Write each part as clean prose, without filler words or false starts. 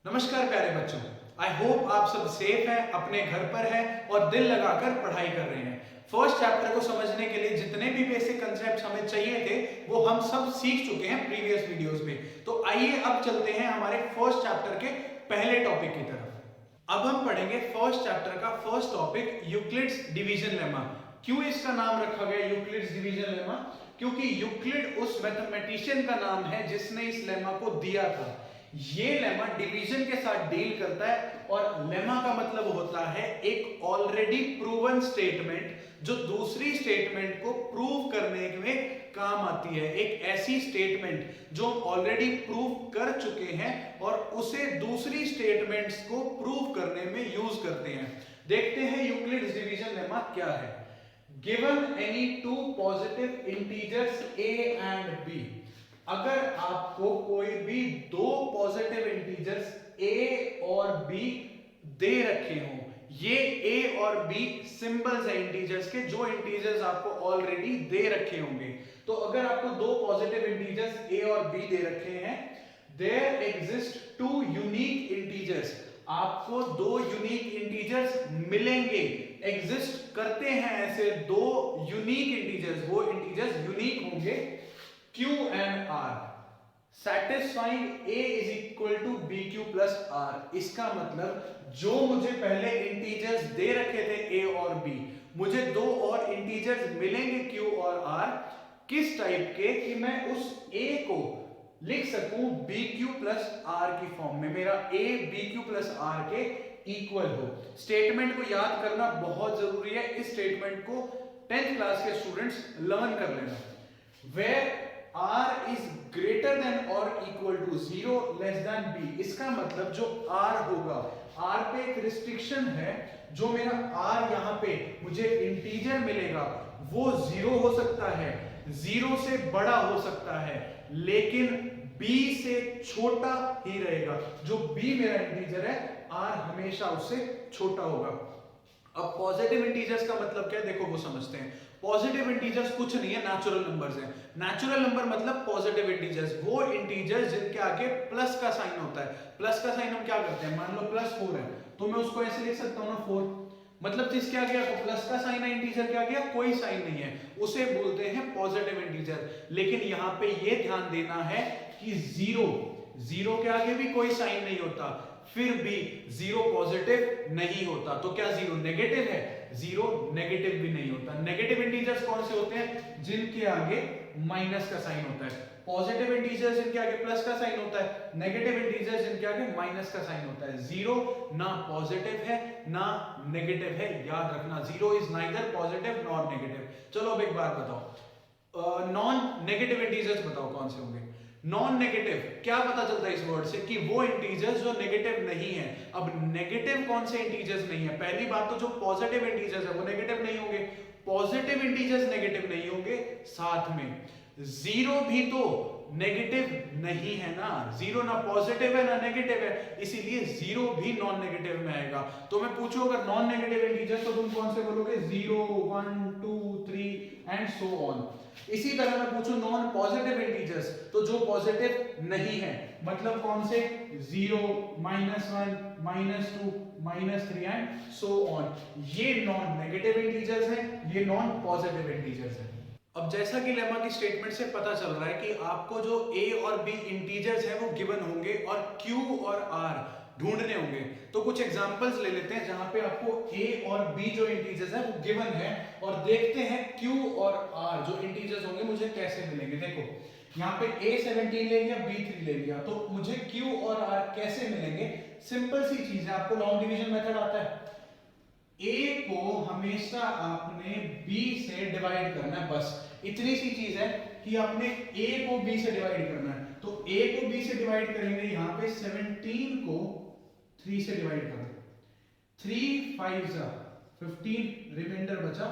नमस्कार प्यारे बच्चों। आई होप आप सब सेफ हैं, अपने घर पर हैं और दिल लगाकर पढ़ाई कर रहे हैं। फर्स्ट चैप्टर को समझने के लिए जितने भी बेसिक कंसेप्ट हमें चाहिए थे वो हम सब सीख चुके हैं प्रीवियस वीडियोस में। तो आइए अब चलते हैं हमारे फर्स्ट चैप्टर के पहले टॉपिक की तरफ। अब हम पढ़ेंगे फर्स्ट चैप्टर का first topic Euclid's division lemma. क्यों इसका नाम रखा गया यूक्लिड्स डिवीजन लेमा? क्योंकि यूक्लिड उस मैथमेटिशियन का नाम है जिसने इस लेमा को दिया था। ये लेमा डिवीजन के साथ डील करता है और लेमा का मतलब होता है एक ऑलरेडी प्रूवन स्टेटमेंट जो दूसरी स्टेटमेंट को प्रूव करने में काम आती है। एक ऐसी स्टेटमेंट जो ऑलरेडी प्रूव कर चुके हैं और उसे दूसरी स्टेटमेंट्स को प्रूव करने में यूज करते हैं। देखते हैं यूक्लिड्स डिवीजन लेमा क्या है। Given any two positive integers a and b, अगर आपको कोई भी दो पॉजिटिव इंटीजर्स a और b दे रखे हों, ये a और b सिंबल्स हैं इंटीजर्स के जो इंटीजर्स आपको ऑलरेडी दे रखे होंगे। तो अगर आपको दो पॉजिटिव इंटीजर्स a और b दे रखे हैं, there exist two unique integers, आपको दो यूनिक इंटीजर्स मिलेंगे। एग्जिस्ट करते हैं ऐसे दो यूनिक इंटीजर्स, वो इंटीजर्स यूनिक होंगे Q and R, satisfying A is equal to BQ plus R। इसका मतलब जो मुझे पहले इंटीजर्स दे रखे थे A और B, मुझे दो और इंटीजर्स मिलेंगे Q और R, किस टाइप के कि मैं उस A को लिख सकूं BQ plus R की फॉर्म में, मेरा A BQ plus R के इक्वल हो। स्टेटमेंट को याद करना बहुत जरूरी है। इस स्टेटमेंट को 10th क्लास के स्टूडेंट्स लर्न कर लेना। Where R is greater than or equal to 0 less than B, इसका मतलब जो R होगा, R पे एक रिस्ट्रिक्शन है, जो मेरा R यहाँ पे मुझे इंटीजर मिलेगा वो 0 हो सकता है, 0 से बड़ा हो सकता है, लेकिन B से छोटा ही रहेगा। जो B मेरा इंटीजर है, R हमेशा उससे छोटा होगा। अब पॉजिटिव इंटीजर्स का मतलब क्या है, देखो वो समझते हैं। पॉजिटिव इंटीजर्स कुछ नहीं है, नेचुरल नंबर्स हैं। नेचुरल नंबर मतलब पॉजिटिव इंटीजर्स, वो इंटीजर्स जिनके आगे प्लस का साइन होता है। प्लस का साइन हम क्या करते हैं, मान लो +4 है तो मैं उसको ऐसे लिख सकता हूं ना 4, मतलब जिसके आगे आपको प्लस का साइन है, इंटीजर के आगे कोई साइन नहीं है, उसे बोलते हैं पॉजिटिव इंटीजर। लेकिन यहां पे ये ध्यान देना है कि जीरो के आगे भी कोई साइन नहीं होता, फिर भी 0 पॉजिटिव नहीं होता। तो क्या 0 नेगेटिव है? 0 नेगेटिव भी नहीं होता। नेगेटिव इंटीजर्स कौन से होते हैं? जिनके आगे माइनस का साइन होता है। पॉजिटिव इंटीजर्स जिनके आगे प्लस का साइन होता है, नेगेटिव इंटीजर्स जिनके आगे माइनस का साइन होता है। 0 ना पॉजिटिव है ना नेगेटिव है, याद रखना। 0 is neither positive nor negative. चलो अब एक बात बताओ, नॉन नेगेटिव इंटीजर्स बताओ कौन से होंगे। नॉन नेगेटिव क्या पता चलता है इस वर्ड से, कि वो इंटीजर्स जो नेगेटिव नहीं है। अब नेगेटिव कौन से इंटीजर्स नहीं है? पहली बात तो जो पॉजिटिव इंटीजर्स है वो नेगेटिव नहीं होंगे, पॉजिटिव इंटीजर्स नेगेटिव नहीं होंगे, साथ में 0 भी तो नेगेटिव नहीं है ना। 0 ना पॉजिटिव है ना नेगेटिव है, इसीलिए 0 भी नॉन नेगेटिव में आएगा। तो मैं पूछूं अगर नॉन नेगेटिव इंटीजर्स तो तुम कौन से बोलोगे? 0 1 2 3 एंड सो ऑन। इसी तरह मैं पूछूं नॉन पॉजिटिव इंटीजर्स तो जो पॉजिटिव नहीं है, मतलब कौन से? 0 -1 -2 -3 एंड सो ऑन। ये नॉन नेगेटिव इंटीजर्स हैं, ये नॉन पॉजिटिव इंटीजर्स हैं। अब जैसा कि लेमा की स्टेटमेंट से पता चल रहा है कि आपको जो a और b इंटीजर्स हैं वो गिवन होंगे और q और r ढूंढने होंगे। तो कुछ एग्जांपल्स ले लेते हैं जहां पे आपको a और b जो इंटीजर्स हैं वो गिवन है, और देखते हैं q और r जो इंटीजर्स होंगे मुझे कैसे मिलेंगे। देखो यहाँ पे a 17 ले लिया, b 3 ले लिया, तो मुझे q और r कैसे मिलेंगे? सिंपल सी चीज है, आपको लॉन्ग डिवीजन मेथड आता है। a को हमेशा आपने b से डिवाइड करना है, बस इतनी सी चीज है कि आपने a को b से डिवाइड करना है। तो a को b से डिवाइड करेंगे, यहां पे 17 को 3 से डिवाइड कर दो, 3 5 जा 15, रिमाइंडर बचा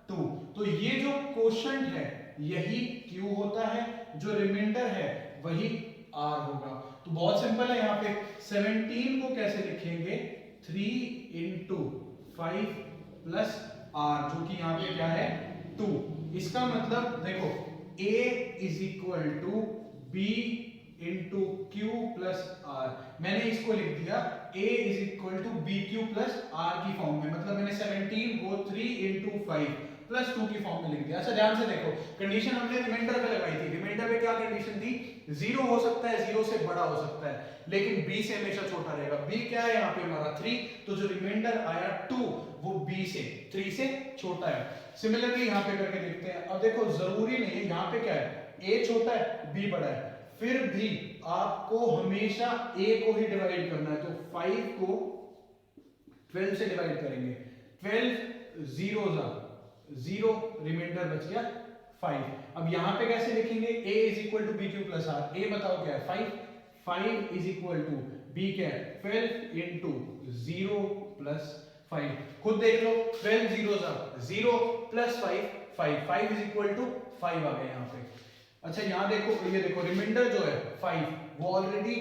2। तो ये जो क्वोशंट है यही q होता है, जो रिमाइंडर है वही r होगा। तो बहुत सिंपल है, यहाँ पे 17 को कैसे लिखेंगे? 3 into 5 प्लस r, जो कि यहाँ पे क्या है? 2। इसका मतलब देखो a is equal to b into q plus r. मैंने इसको लिख दिया a is equal to b q plus r की फॉर्म में, मतलब मैंने 17 को 3 इंटू 5 प्लस 2 की फॉर्म में लिख दिया। अच्छा ध्यान से देखो, कंडीशन हमने रिमाइंडर पे लगाई थी। रिमाइंडर पे क्या कंडीशन थी? 0 हो सकता है, 0 से बड़ा हो सकता है, लेकिन b से हमेशा छोटा रहेगा। b क्या है यहाँ पे हमारा 3, तो जो रिमाइंडर आया 2 वो b से 3 से छोटा है। सिमिलरली यहाँ पे करके देखते हैं। अब देखो जरूरी नहीं है, यहाँ पे क्या है, a छोटा है b बड़ा है, फिर भी आपको हमेशा a को ही डिवाइड करना है। तो 5 को 12 से डिवाइड करेंगे, 12 जीरो 0, रिमाइंडर बच गया 5। अब यहां पे कैसे लिखेंगे? a is equal to b q plus r. a बताओ क्या है? 5 इज इक्वल टू b क्या है? 12 इंटू 0 प्लस 5। खुद देख लो, 12 zero 0 plus 5 is equal to 5 आ गया यहाँ पे। अच्छा यहाँ देखो, ये देखो रिमाइंडर जो है 5 वो ऑलरेडी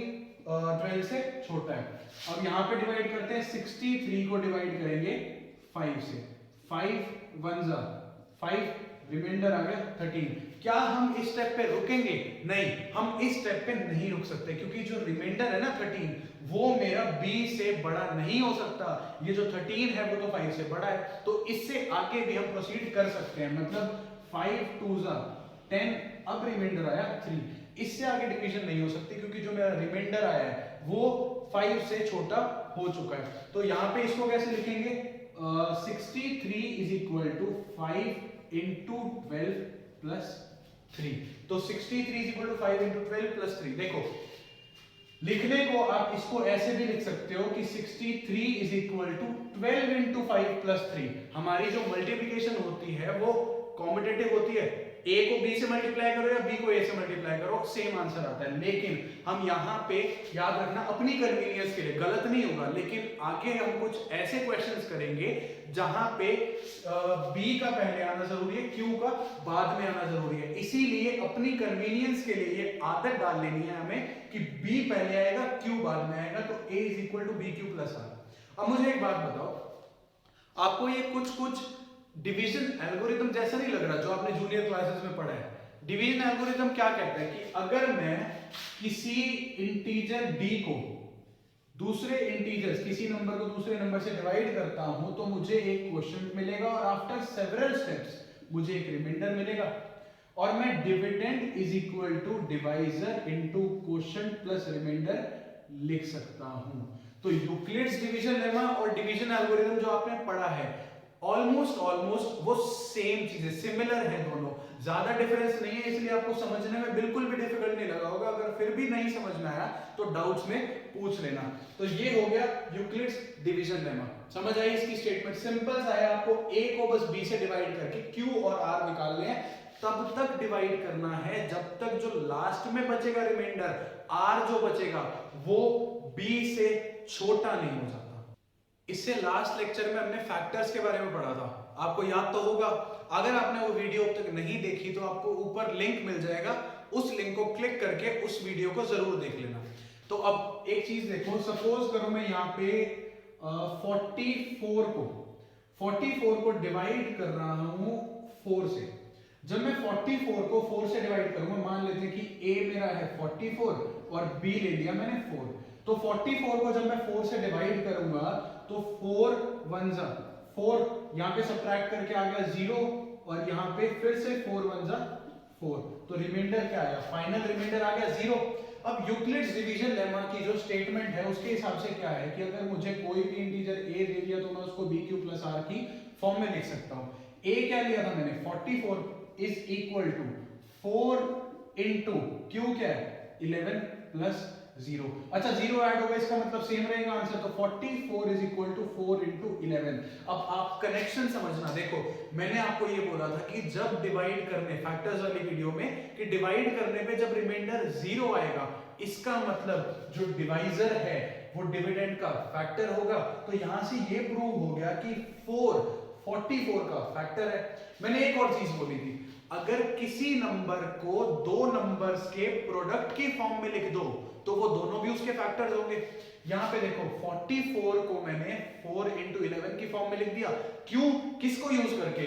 12 से छोटा है। अब यहाँ पे डिवाइड करते हैं, 63 को डिवाइड करेंगे 5 से, 5 1 5, रिमाइंडर आ गया 13। क्या हम इस स्टेप पे रुकेंगे? नहीं, हम इस स्टेप पे नहीं रुक सकते, क्योंकि जो रिमाइंडर है ना 13 वो मेरा b से बड़ा नहीं हो सकता। ये जो 13 है वो तो 5 से बड़ा है, तो इससे आगे भी हम प्रोसीड कर सकते हैं। मतलब 5 2 10, अब रिमाइंडर आया 3, इससे आगे डिवीजन नहीं हो सकती, क्योंकि जो मेरा रिमाइंडर आया है वो 5 से छोटा हो चुका है। तो यहाँ पे इसको कैसे लिखेंगे? 63 is equal to 5 into 12 plus 3। तो 63 is equal to 5 into 12 plus 3। देखो लिखने को आप इसको ऐसे भी लिख सकते हो कि 63 is equal to 12 into 5 plus 3। हमारी जो मल्टीप्लीकेशन होती है वो कॉम्पिटेटिव होती है, a को b से मल्टीप्लाई करो या b को a से मल्टीप्लाई करो, सेम आंसर आता है। लेकिन हम यहाँ पे याद रखना, अपनी कन्वीनियंस के लिए, गलत नहीं होगा, लेकिन आगे हम कुछ ऐसे क्वेश्चंस करेंगे जहां पे b का पहले आना जरूरी है, q का बाद में आना जरूरी है। इसीलिए अपनी कन्वीनियंस के लिए ये आदत डाल लेनी है हमें कि b पहले आएगा, q बाद में आएगा, तो a is equal to b q plus r. अब मुझे एक बात बताओ, आपको ये कुछ डिवीजन एल्गोरिथम जैसा नहीं लग रहा जो आपने जूनियर क्लासेस में पढ़ा है? डिवीजन एल्गोरिथम क्या कहता है कि अगर मैं किसी इंटीजर d को दूसरे इंटीजर्स, किसी नंबर को दूसरे नंबर से डिवाइड करता हूं तो मुझे एक क्वोशिएंट मिलेगा, और आफ्टर सेवरल स्टेप्स मुझे एक रिमाइंडर मिलेगा, और मैं dividend is equal to divisor into quotient plus reminder लिख सकता हूं। तो यूक्लिड्स डिवीजन लेमा और डिवीजन एल्गोरिथम जो आपने पढ़ा है, ऑलमोस्ट वो सेम चीजें, सिमिलर है दोनों, ज्यादा डिफरेंस नहीं है, इसलिए आपको समझने में बिल्कुल भी डिफिकल्ट नहीं लगा होगा। अगर फिर भी नहीं समझ में आया तो डाउट्स में पूछ लेना। तो ये हो गया यूक्लिड्स डिवीजन लेमा। समझ आई इसकी स्टेटमेंट? सिंपल सा है, आपको a को बस b से डिवाइड करके q और r निकालने हैं, तब तक डिवाइड करना है जब तक जो लास्ट में बचेगा रिमाइंडर r जो बचेगा वो b से छोटा नहीं हो जाता। इससे लास्ट लेक्चर में हमने फैक्टर्स के बारे में पढ़ा था, आपको याद तो होगा। अगर आपने वो वीडियो अब तक नहीं देखी तो आपको ऊपर लिंक मिल जाएगा, उस लिंक को क्लिक करके उस वीडियो को जरूर देख लेना। तो अब एक चीज देखो, सपोज करो मैं यहाँ पे 44 को डिवाइड कर रहा हूं 4 से। जब मैं 44 को 4 से डिवाइड करूंगा, मान लेते हैं कि a मेरा है 44 और b ले लिया मैंने 4, तो 44 को जब मैं 4 से डिवाइड करूंगा तो 4 1 4, यहाँ पे सब्ट्रैक्ट करके आ गया 0, और यहाँ पे फिर से 4 1 4, तो रिमाइंडर क्या आया? फाइनल रिमाइंडर आ गया 0। अब यूक्लिड्स डिवीजन लेमा की जो स्टेटमेंट है उसके हिसाब से क्या है कि अगर मुझे कोई भी इंटीजर a दे दिया तो मैं उसको b क्यू प्लस r की फॉर्म में लिख सकता हूँ। a क्या लिया था मैंने? 44 is equal to 4 into q क्या है? 11 प्लस 0। अच्छा 0 ऐड होगा, इसका मतलब सेम रहेगा आंसर, तो 44 इज इक्वल टू 4 इंटू 11। अब आप कनेक्शन समझना, देखो मैंने आपको ये बोला था कि जब डिवाइड करने, फैक्टर्स वाली वीडियो में, कि डिवाइड करने पे जब रिमाइंडर 0 आएगा इसका मतलब जो डिवाइजर है वो डिविडेंड का फैक्टर होगा। तो यहां से ये प्रूव हो गया कि 44 का फैक्टर है। मैंने एक और चीज बोली थी, अगर किसी नंबर को दो नंबर्स के प्रोडक्ट की फॉर्म में लिख दो तो वो दोनों भी उसके फैक्टर्स होंगे। यहां पे देखो 44 को मैंने 4 इंटू 11 की फॉर्म में लिख दिया। क्यों? किसको यूज करके?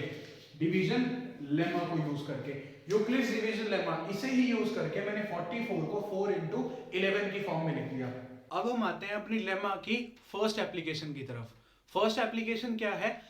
डिवीजन लेमा को यूज करके, यूक्लिड्स डिवीजन लेमा, इसे ही यूज करके मैंने 44 को 4 into 11 की फॉर्म में लिख दिया। अब हम आते हैं अपनी लेमा की फर्स्ट एप्लीकेशन की तरफ। फर्स्ट एप्लीकेशन क्या है?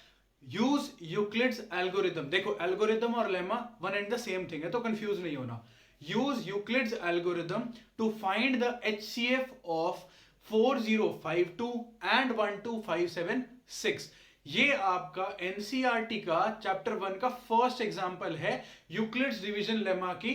Use Euclid's algorithm. देखो एल्गोरिथम और lemma one and the same thing है, तो कंफ्यूज नहीं होना। Use Euclid's algorithm to find the HCF of 4052 and 12576। ये आपका एनसीईआरटी का चैप्टर 1 का फर्स्ट एग्जांपल है यूक्लिड्स डिवीजन लेमा की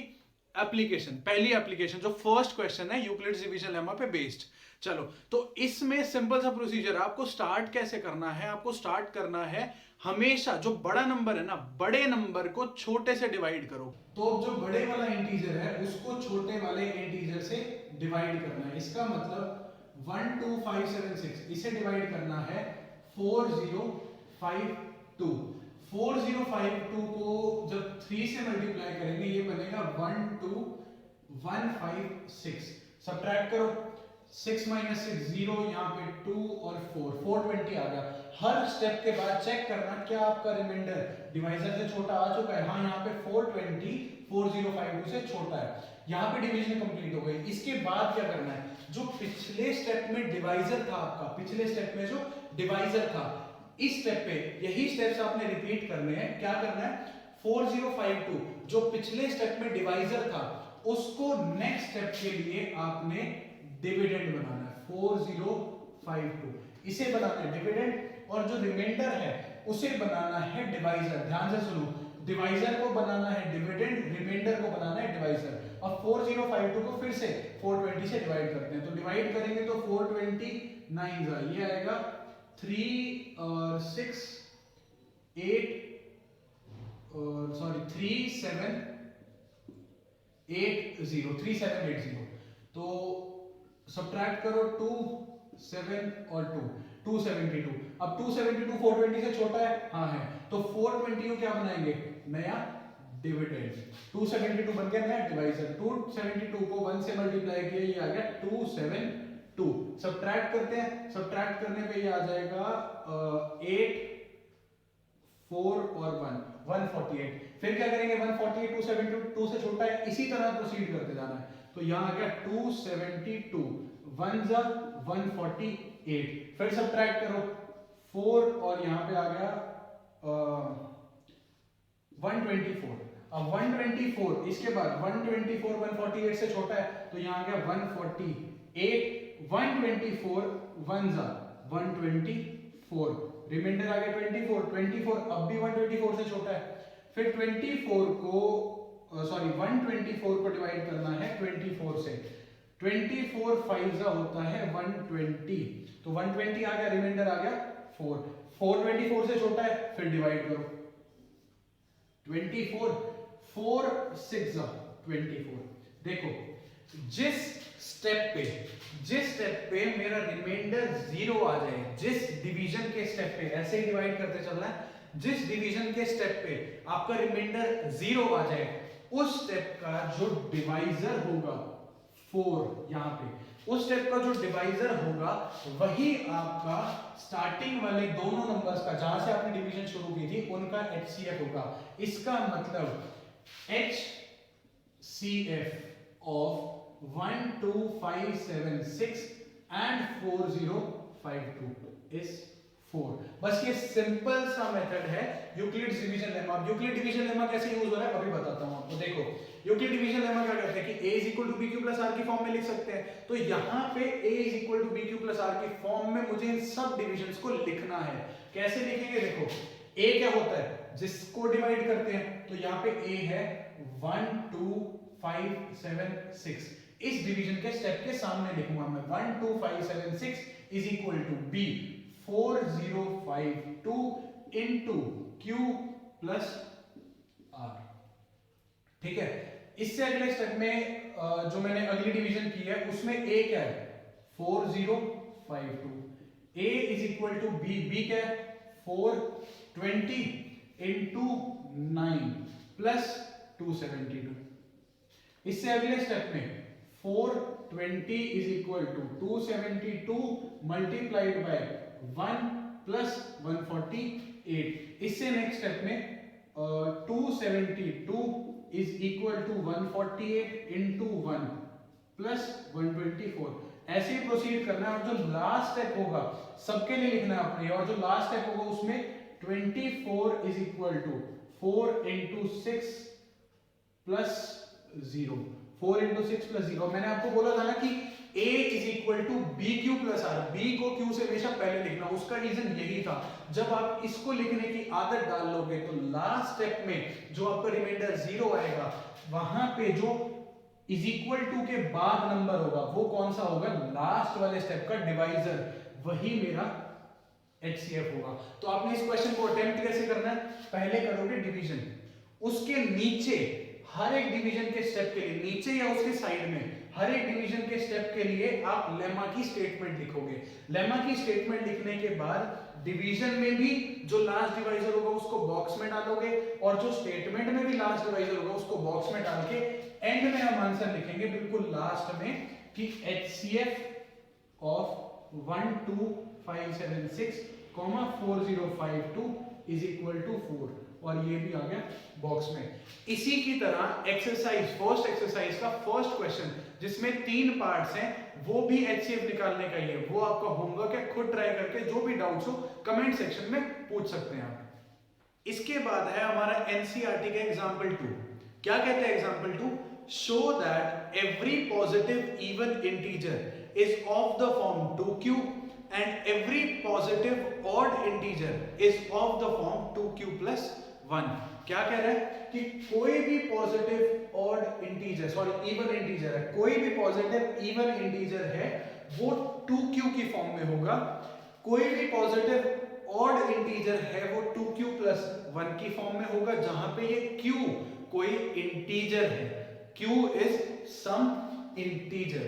एप्लीकेशन, पहली एप्लीकेशन जो फर्स्ट क्वेश्चन है यूक्लिड्स डिवीजन लेमा पे बेस्ड। चलो, तो इसमें सिंपल सा प्रोसीजर, आपको स्टार्ट कैसे करना है? आपको स्टार्ट करना है हमेशा जो बड़ा नंबर है ना, बड़े नंबर को छोटे से डिवाइड करो। तो जो बड़े वाला इंटीजर है उसको छोटे वाले इंटीजर से डिवाइड करना है। इसका मतलब 12576 इसे डिवाइड करना है 4052। 4052 को जब 3 से मल्टीप्लाई करेंगे ये बनेगा 12156। सब्ट्रैक्ट करो, 6 माइनस 6 0, यहाँ पे 2 और 4, 420 आ गया। हर स्टेप के बाद चेक करना क्या आपका रिमाइंडर डिवाइजर से छोटा आ चुका है। हाँ, यहाँ पे 420 4052 से छोटा है। यहाँ पे डिवीजन कंप्लीट हो गई। इसके बाद क्या करना है? जो पिछले स्टेप में डिवाइजर था आपका, पिछले स्टेप में जो डिवाइजर था, इस स्टेप पे यही स्टेप्स आपने रिपीट करने हैं। क्या करना है? 4052 जो पिछले स्टेप में डिवाइजर था उसको नेक्स्ट स्टेप के लिए आपने डिविडेंड बनाना है। 4052 इसे बनाना है डिविडेंड, और जो रिमाइंडर है उसे बनाना है डिवाइजर। ध्यान से सुनो, डिवाइजर को बनाना है डिविडेंड, रिमाइंडर को बनाना है डिवाइजर। अब 4052 को फिर से 420 से डिवाइड करते हैं, तो डिवाइड करेंगे तो 429 ये आएगा 3 और 6 8 और सॉरी 3780। तो सब्ट्रैक्ट करो 2 7 और 2 272। अब 272 420 से छोटा है, हाँ है, तो 420 को क्या बनाएंगे? नया डिविडेंड। 272 बन गया नया डिवाइजर। 272 को 1 से मल्टीप्लाई किया, ये आ गया 272। सब्ट्रैक्ट करते हैं, सब्ट्रैक्ट करने पे ये आ जाएगा 8 4 और 1 148। फिर क्या करेंगे? 148 272 से छोटा है, इसी तरह प्रोसीड करते जाना है। तो यहाँ आ गया 272 1 जा 148। फिर सब्ट्रैक्ट करो 4 और यहाँ पे आ गया 124। अब 124 इसके बाद 124 148 से छोटा है, तो यहाँ आ गया 148। 124 1 जा 124, रिमाइंडर आ गया 24 अब भी 124 से छोटा है। फिर 124 को डिवाइड करना है 24 से। 24 5 जा होता है 120, तो 120 आ गया, रिमाइंडर आ गया 4 424 से छोटा है, फिर डिवाइड करो 24 4 6 जा 24। देखो जिस स्टेप पे मेरा रिमाइंडर 0 आ जाए, जिस डिवीजन के स्टेप पे, ऐसे ही डिवाइड करते चलना है, जिस डिवीजन के स्टेप पे आपका रिमाइंडर 0 आ जाए, उस स्टेप का जो डिवाइजर होगा 4, यहाँ पे उस स्टेप का जो डिवाइजर होगा वही आपका स्टार्टिंग वाले दोनों नंबर्स का, जहां से आपने डिवीजन शुरू की थी, उनका HCF होगा। इसका मतलब HCF ऑफ 12576 and 4052 is 4। बस ये सिंपल सा मेथड है Euclid's division lemma. Euclid division lemma कैसे यूज हो रहा है अभी बताता हूं आपको। देखो यूक्लिड डिवीजन लेमा क्या कहते हैं कि a = bq + r की फॉर्म में लिख सकते हैं। तो यहां पे a = bq + r की फॉर्म में मुझे इन सब डिविजन्स को लिखना है। कैसे लिखेंगे? देखो a क्या होता है? जिसको डिवाइड करते हैं, तो यहाँ पे a है 12576। इस डिवीजन के स्टेप के सामने लिखूंगा मैं 12576 = b 4052 into q plus r। ठीक है, इससे अगले स्टेप में जो मैंने अगली डिवीजन की है उसमें a क्या है? 4052। a = b, b क्या है? 420 into 9 plus 272। इससे अगले स्टेप में 420 = 272 multiplied by 1 plus 148। इससे नेक्स्ट स्टेप में 272 is equal to 148 into 1 plus 124। ऐसे ही प्रोसीड करना है, और जो लास्ट स्टेप होगा सबके लिए लिखना है अपने, और जो लास्ट स्टेप होगा उसमें 24 is equal to 4 into 6 plus 0। 4 into 6 plus 0। मैंने आपको बोला था ना कि a is equal to b q plus r, b को क्यू से हमेशा पहले लिखना। उसका रीजन यही था, जब आप इसको लिखने की आदत डाल लोगे तो लास्ट स्टेप में जो आपका रिमाइंडर 0 आएगा, वहां पे जो इज इक्वल टू के बाद नंबर होगा वो कौन सा होगा, लास्ट वाले स्टेप का डिवाइजर, वही मेरा HCF होगा। तो आपने इस क्वेश्चन को अटेम्प्ट कैसे करना है, पहले करोगे डिवीजन, उसके नीचे हर एक डिवीजन के स्टेप के लिए, नीचे या उसके साइड में हर एक डिवीजन के स्टेप के लिए आप लेमा की स्टेटमेंट लिखोगे। लेमा की स्टेटमेंट लिखने के बाद डिवीजन में भी जो लास्ट डिवाइजर होगा उसको बॉक्स में डालोगे, और जो स्टेटमेंट में भी लास्ट डिवाइजर होगा उसको बॉक्स में डाल के एंड में हम आंसर लिखेंगे बिल्कुल लास्ट में कि HCF of 12576, 4052 is equal to 4, और ये भी आ गया बॉक्स में। इसी की तरह एक्सरसाइज, फर्स्ट एक्सरसाइज का फर्स्ट क्वेश्चन जिसमें 3 पार्ट्स हैं, वो भी HCF निकालने का ही है। वो आपका होमवर्क है, खुद ट्राई करके जो भी डाउट्स हो कमेंट सेक्शन में पूछ सकते हैं आप। इसके बाद है हमारा NCERT का एग्जाम्पल 2। क्या कहते हैं example 2, show that every positive even integer is of the form 2q and every positive odd integer is of the form 2q plus 1। क्या कह रहा है कि कोई भी positive odd integer, sorry even integer है, कोई भी पॉजिटिव इवन इंटीजर है वो 2q की फॉर्म में होगा, कोई भी पॉजिटिव ऑड इंटीजर है वो 2q plus 1 की फॉर्म में होगा, जहां पे ये q कोई इंटीजर है, q is some integer।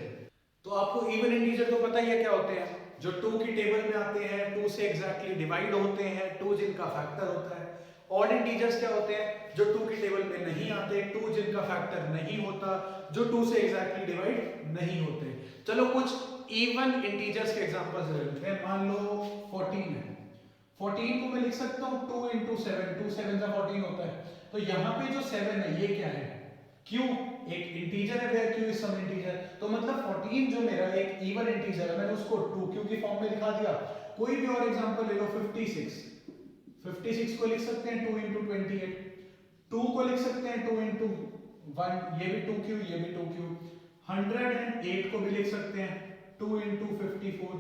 तो आपको इवन इंटीजर तो पता ही है क्या होते हैं, जो 2 की टेबल में आते हैं, 2 से एग्जैक्टली डिवाइड होते हैं, 2 जिनका फैक्टर होता है। ऑड इंटीजर्स क्या होते हैं, जो 2 की टेबल में नहीं आते, 2 जिनका फैक्टर नहीं होता, जो 2 से एग्जैक्टली डिवाइड नहीं होते। चलो कुछ इवन इंटीजर्स के एग्जांपल्स ले लेते हैं। मान लो 14 है, 14 को मैं लिख सकता हूं 2 into 7, 2 7 का 14 होता है। तो यहां पे जो 7 है ये क्या है, q, एक इंटीजर है, where q is some integer. तो मतलब 14 जो मेरा एक इवन इंटीजर है, मैंने उसको 2q की फॉर्म में लिखा दिया। कोई भी और एग्जांपल ले लो, 56, 56 को लिख सकते हैं 2 into 28, 2 को लिख सकते हैं 2 into 1, ये भी 2q, ये भी 2q। 108 को भी लिख सकते हैं 2 into 54।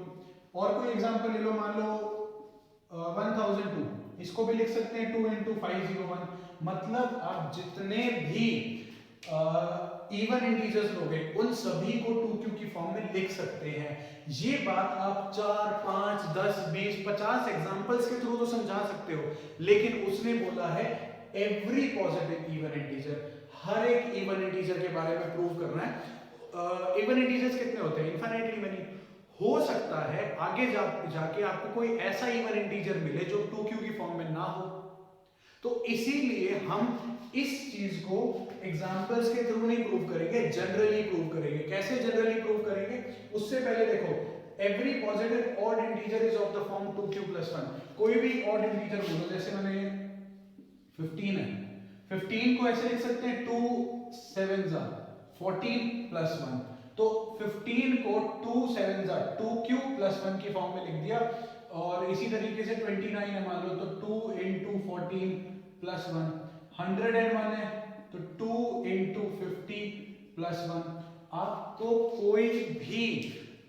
और कोई एग्जांपल ले लो, मान लो 1002, इसको भी लिख सकते हैं 2 into 501। मतलब आप जितने भी इवन इंटीजर्स लोगे उन सभी को 2q की फॉर्म में लिख सकते हैं। ये बात आप 4, 5, 10, 20, 50 एग्जांपल्स के थ्रू तो समझा सकते हो, लेकिन उसने बोला है एवरी पॉजिटिव इवन इंटीजर, हर एक इवन इंटीजर के बारे में प्रूव करना है। इवन इंटीजर्स कितने होते हैं, इनफाइनाइटली मेनी। हो सकता है आगे जाके आपको कोई ऐसा इवन इंटीजर मिले जो 2q की फॉर्म में ना हो, तो इसीलिए हम इस चीज को एग्जांपल्स के थ्रू नहीं प्रूव करेंगे, जनरली प्रूव करेंगे। कैसे जनरली प्रूव करेंगे, उससे पहले देखो, every positive odd integer is of the form 2q plus 1। कोई भी ऑड इंटीजर बोलो, जैसे मैंने 15 है, 15 को ऐसे लिख सकते हैं 2 7s are 14 plus 1। तो 15 को 2 7s are 2q plus 1 की फॉर्म में लिख दिया। और इसी तरीके से 29 है मान लो, तो 2 into 14 plus 1। 101 है तो 2 into 50 plus 1। आपको कोई भी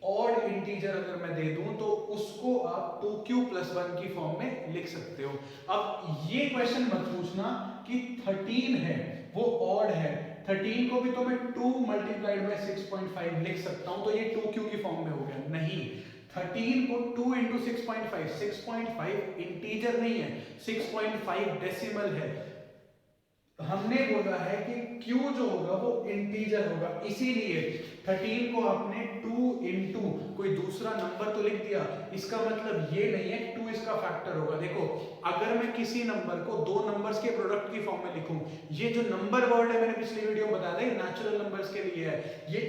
ऑड इंटीजर अगर मैं दे दूं तो उसको आप 2q plus 1 की फॉर्म में लिख सकते हो। अब ये क्वेश्चन मत पूछना कि 13 है वो ऑड है, 13 को भी तो मैं 2 multiplied by 6.5 लिख सकता हूं, तो ये 2q की फॉर्म में हो गया। नहीं, 13 को 2 into 6.5, 6.5 इंटीजर नहीं है, 6.5 डेसिमल है। हमने बोला है कि q जो होगा वो इंटीजर होगा, इसीलिए 13 को आपने 2 into कोई दूसरा नंबर तो लिख दिया, इसका मतलब ये नहीं है 2 इसका फैक्टर होगा। देखो, अगर मैं किसी नंबर को दो नंबर्स के प्रोडक्ट की फॉर्म में लिखूं, ये जो नंबर वर्ड है मैंने पिछली वीडियो में बताया था, नेचुरल नंबर्स के लिए है, ये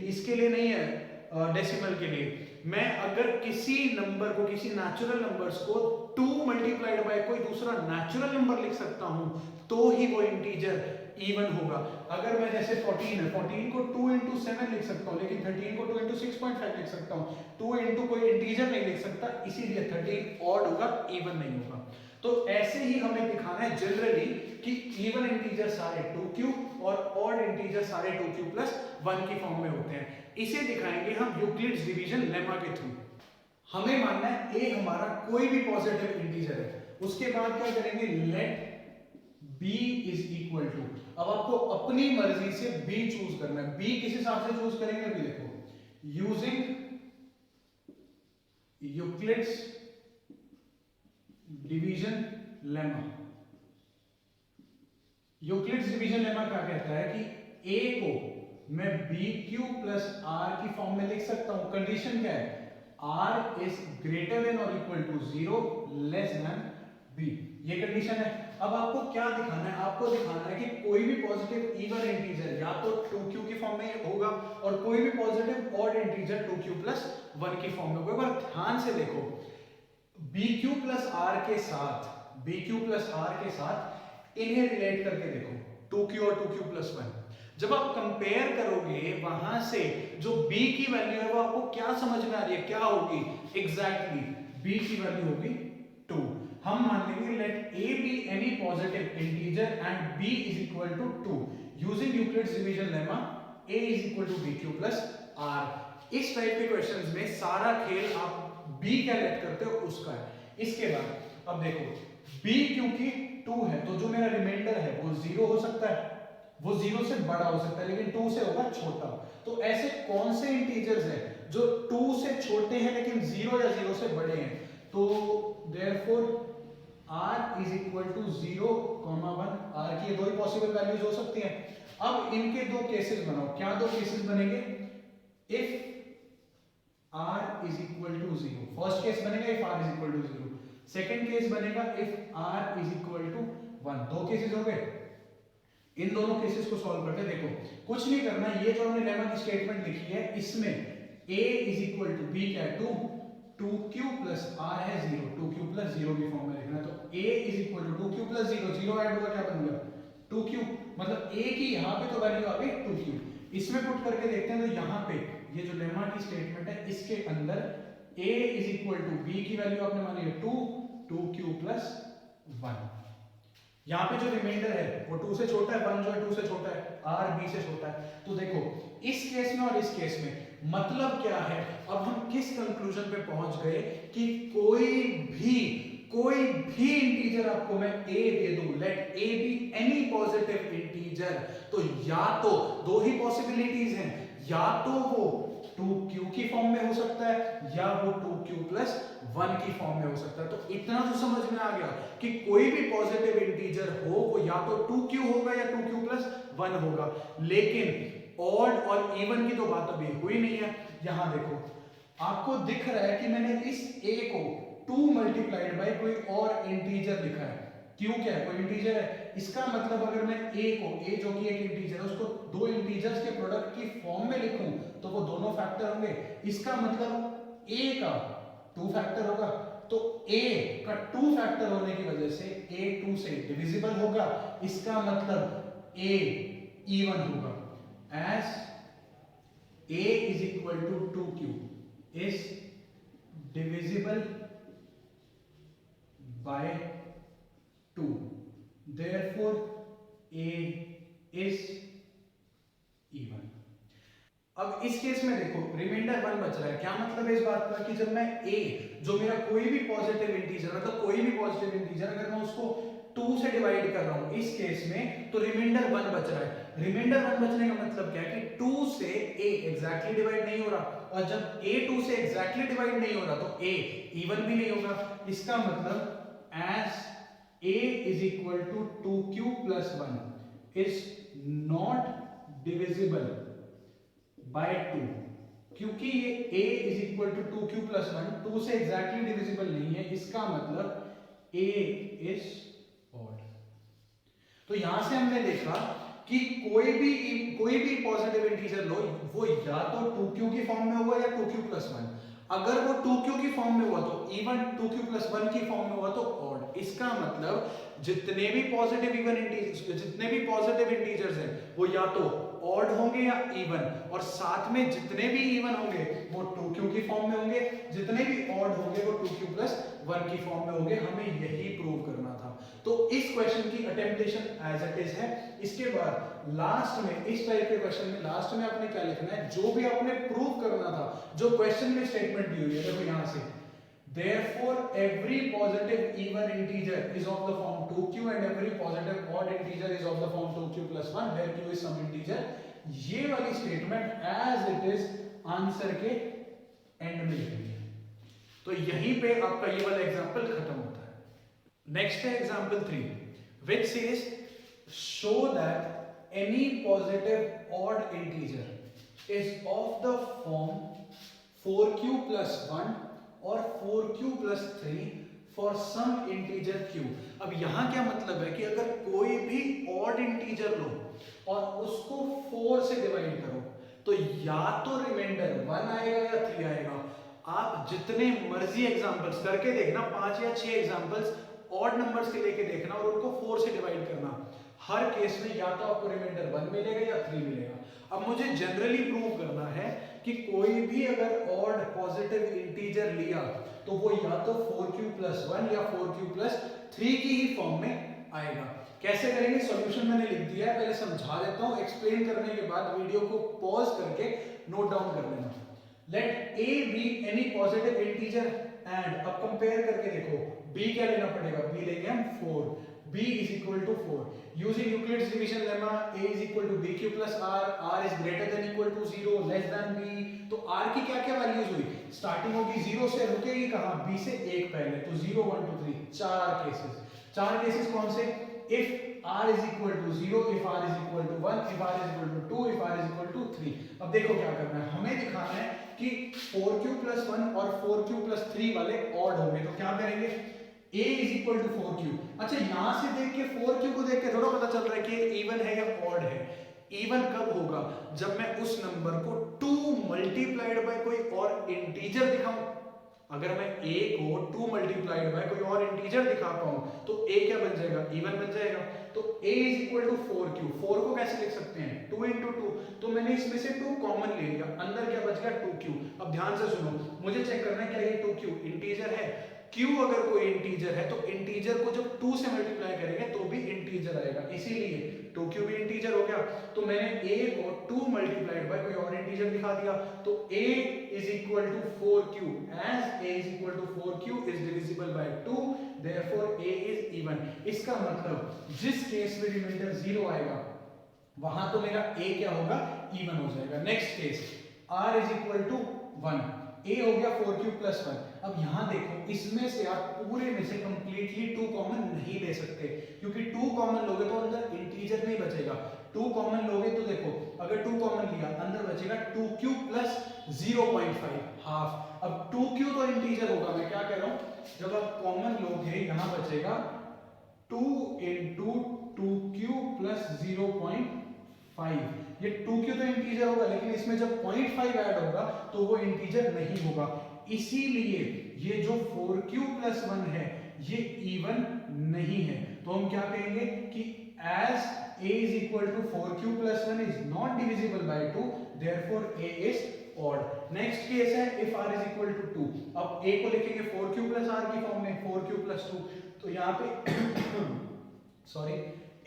इसके लिए नहीं है डेसिमल के लिए। मैं अगर किसी नंबर को, किसी नेचुरल नंबर्स को 2 मल्टीप्लाइड बाय कोई दूसरा नेचुरल नंबर लिख सकता हूं तो ही वो इंटीजर इवन होगा। अगर मैं जैसे 14 है, 14 को 2 into 7 लिख सकता हूं, लेकिन 13 को 2 into 6.5 लिख सकता हूं, 2 into कोई इंटीजर नहीं लिख सकता, इसीलिए 13 ऑड होगा, इवन नहीं होगा। तो ऐसे ही हमें दिखाना है जनरली कि इवन इंटीजर सारे 2q और ऑड इंटीजर सारे 2q प्लस 1 की फॉर्म में होते हैं। इसे दिखाएंगे हम यूक्लिड्स डिवीजन लेमा के थ्रू। हमें मानना है a हमारा कोई भी पॉजिटिव इंटीजर है, उसके बाद क्या करेंगे, let b is equal to, अब आपको अपनी मर्जी से b चूज करना है। b किस हिसाब से चूज करेंगे, अभी देखो, using Euclid's division lemma. Euclid's division lemma क्या कहता है कि a को मैं bq प्लस r की फॉर्म में लिख सकता हूं। कंडीशन क्या है, r इज ग्रेटर देन और equal to 0 less than b, ये कंडीशन है। अब आपको क्या दिखाना है, आपको दिखाना है कि कोई भी पॉजिटिव इवन इंटीजर या तो 2q की फॉर्म में होगा और कोई भी positive odd integer 2q plus 1 की फॉर्म में होगा। पर ध्यान से देखो, bq प्लस r के साथ, bq प्लस r के साथ इन्हें रिलेट करके देखो, 2q और 2q प्लस 1। जब आप कंपेयर करोगे वहां से जो b की वैल्यू है वो आपको क्या समझ में आ रही है, क्या होगी, एग्जैक्टली b की वैल्यू होगी 2। हम मान लेंगे let a be any positive integer and b is equal to 2। Using Euclid's division lemma a is equal to bq plus r। इस टाइप के क्वेश्चंस में सारा खेल आप b क्या लेट करते हो उसका है। इसके बाद अब देखो, b क्योंकि 2 है तो जो मेरा रिमाइंडर है वो 0 हो सकता है, वो 0 से बड़ा हो सकता है, लेकिन 2 से होगा छोटा। तो ऐसे कौन से इंटीजर्स हैं जो 2 से छोटे हैं लेकिन 0 या 0 से बड़े हैं, तो therefore r is equal to 0, 1, r की ये दो ही पॉसिबल वैल्यूज हो सकती हैं। अब इनके दो केसेस बनाओ, क्या दो केसेस बनेंगे, if r is equal to 0, first case बनेगा if r is equal to 0, second case बनेगा if r is equal to 1। दो केसेस हो गए, इन दोनों केसेस को सॉल्व करते हैं। देखो कुछ नहीं करना, ये जो हमने लेमा की स्टेटमेंट लिखी है इसमें a is equal to b क्या है 2, 2q प्लस r है 0, 2q प्लस 0 की फॉर्म में लिखना है। तो a is equal to 2q plus 0, 0 add होगा क्या बन गया 2q, मतलब a की यहाँ पे तो वैल्यू आ गई 2q। इसमें पुट करके देखते हैं तो यहाँ पे ये जो लेमा की स्टेटमेंट है इसके अंदर a is equal to b की वैल्यू आपने मानी है 2, 2q प्लस 1। यहाँ पे जो रिमाइंडर है वो 2 से छोटा है, 1 जो है 2 से छोटा है, r b से छोटा है। तो देखो इस केस में और इस केस में मतलब क्या है, अब हम किस कंक्लूजन पे पहुंच गए कि कोई भी इंटीजर आपको मैं a दे दूं, let a be any positive integer, तो या तो दो ही पॉसिबिलिटीज हैं, या तो वो 2q की फॉर्म में हो सकता है या वो 2q प्लस 1 की फॉर्म में हो सकता है। तो इतना तो समझ में आ गया कि कोई भी पॉजिटिव इंटीजर हो वो या तो 2q होगा या 2q प्लस 1 होगा। लेकिन ऑड और इवन की तो बात अभी हुई नहीं है। यहां देखो आपको दिख रहा है कि मैंने इस a को 2 मल्टीप्लाइड बाय कोई और इंटीजर लिखा है। क्यों, क्या है, कोई इंटीजर है, इसका मतलब अगर मैं a को, a जो कि एक इंटीजर है, उसको दो इंटीजर्स के प्रोडक्ट की फॉर्म में लिखूं तो वो दोनों फैक्टर होंगे। इसका मतलब a का 2 फैक्टर होगा, तो a का 2 फैक्टर होने की वजह से a 2 से डिविजिबल होगा। इसका मतलब a इवन होगा, as a is equal to 2q is divisible by 2, therefore a is even। अब इस केस में देखो रिमाइंडर 1 बच रहा है, क्या मतलब है इस बात का कि जब मैं a जो मेरा कोई भी पॉजिटिव इंटीजर, मतलब कोई भी पॉजिटिव इंटीजर अगर मैं उसको 2 से डिवाइड कर रहा हूं इस केस में, तो रिमाइंडर 1 बच रहा है। रिमाइंडर 1 बचने का मतलब क्या है कि 2 से a एग्जैक्टली डिवाइड नहीं हो रहा, और जब a 2 से एग्जैक्टली डिवाइड नहीं हो रहा तो a इवन भी नहीं होगा। इसका मतलब as a is equal to 2q plus 1 is not divisible by 2, क्योंकि ये a is equal to 2q plus 1 2 से exactly divisible नहीं है, इसका मतलब a is odd। तो यहां से हमने देखा कि कोई भी पॉजिटिव इंटीजर लो वो या तो 2q की फॉर्म में होगा या 2q plus 1। अगर वो 2q की फॉर्म में हुआ तो इवन, 2q प्लस 1 की फॉर्म में हुआ तो ऑड। इसका मतलब जितने भी पॉजिटिव इंटीजर्स हैं वो या तो ऑड होंगे या इवन, और साथ में जितने भी इवन होंगे वो 2q की फॉर्म में होंगे, जितने भी ऑड होंगे वो 2q प्लस 1 की फॉर्म में होंगे। हमें यही प्रूव करना था। तो इस क्वेश्चन की अटेम्प्टेशन एज इट इज है। इसके बाद लास्ट में, इस टाइप के क्वेश्चन में लास्ट में आपने क्या लिखना है, जो भी आपने प्रूव करना था, जो क्वेश्चन में स्टेटमेंट दी हुई है, देखो यहां से therefore every positive even integer is of the form 2q and every positive odd integer is of the form 2q plus 1 where q is some integer। ये वाली statement as it is answer के end में लिखेंगे। तो यहीं पे आपका ये वाला एग्जांपल खत्म होता है। नेक्स्ट है example 3 which says show that any positive odd integer is of the form 4q plus 1 और 4q plus 3 for some integer q। अब यहां क्या मतलब है कि अगर कोई भी ऑड इंटीजर लो और उसको 4 से डिवाइड करो तो या तो रिमाइंडर 1 आएगा या 3 आएगा। आप जितने मर्जी एग्जांपल्स करके देखना, 5 या 6 एग्जांपल्स ऑड नंबर्स के लेके देखना और उनको 4 से डिवाइड करना, हर केस में या तो आपको रिमाइंडर 1 मिलेगा या 3 मिलेगा। अब मुझे जनरली प्रूव करना है कि कोई भी अगर ऑड पॉजिटिव इंटीजर लिया तो वो या तो 4q प्लस 1 या 4q प्लस 3 की ही फॉर्म में आएगा। कैसे करेंगे, सॉल्यूशन मैंने लिख दिया है, पहले समझा देता हूं। एक्सप्लेन करने के बाद वीडियो को पॉज करके नोट डाउन कर लेना। Let a be any positive integer and, अब कंपेयर करके देखो b क्या लेना पड़ेगा, b लेंगे हम 4, b is equal to 4 using Euclid's division lemma, a is equal to bq plus r is greater than equal to 0 less than b। तो r की क्या क्या वैल्यूज हुई, स्टार्टिंग होगी 0 से, रुकेगी कहां, b से 1 पहले, तो 0 1 2 3 चार केसेस कौन से, if r is equal to 0, if r is equal to 1, if r is equal to 2, if r is equal to 3। अब देखो क्या करना है, हमें दिखाना है कि 4q plus 1 और 4q plus 3 वाले ऑड होंगे। तो क्या करेंगे, a is equal to 4q। अच्छा यहां से देख के 4q को देख के थोड़ा पता चल रहा है कि इवन है या ऑड है। इवन कब होगा, जब मैं उस नंबर को 2 मल्टीप्लाइड बाय कोई और इंटीजर दिखाऊं। अगर मैं a को 2 मल्टीप्लाइड बाय कोई और इंटीजर दिखा पाऊं तो a क्या बन जाएगा, इवन बन जाएगा। तो a is equal to 4q, 4 को कैसे लिख सकते हैं, 2 into 2, तो मैंने इसमें से 2 कॉमन ले लिया, अंदर क्या बच गया 2q। अब ध्यान से सुनो, मुझे चेक करना है क्या ये 2q इंटीजर है। q अगर कोई इंटीजर है तो इंटीजर को जब 2 से मल्टीप्लाई करेंगे तो भी इंटीजर आएगा, इसीलिए 2q भी इंटीजर हो गया। तो मैंने a को 2 मल्टीप्लाइड बाय कोई और इंटीजर दिखा दिया, तो a is equal to 4q, as a is equal to 4q is divisible by 2, therefore a is even। इसका मतलब जिस केस में रिमाइंडर 0 आएगा वहां तो मेरा a क्या होगा, इवन हो जाएगा। Next case r is equal to 1, a हो गया 4q plus 1। अब यहां देखो, इसमें से आप पूरे में से कंप्लीटली 2 कॉमन नहीं ले सकते, क्योंकि 2 कॉमन लोगे तो अंदर इंटीजर नहीं बचेगा। 2 कॉमन लोगे तो देखो, अगर 2 कॉमन लिया अंदर बचेगा 2q plus 0.5 हाफ। अब 2q तो इंटीजर होगा, मैं क्या कह रहा हूं, जब आप कॉमन लोगे यहां बचेगा 2 into 2q plus 0.5। ये 2q तो इंटीजर होगा, लेकिन इसमें जब 0.5 ऐड होगा तो वो इंटीजर नहीं होगा, इसीलिए ये जो 4q plus 1 है ये इवन नहीं है। तो हम क्या कहेंगे कि as a is equal to 4q plus 1 is not divisible by 2, therefore a is odd। Next case है if r is equal to 2। अब a को लिखेंगे 4q plus r की फॉर्म में, 4q plus 2, तो यहाँ पे सॉरी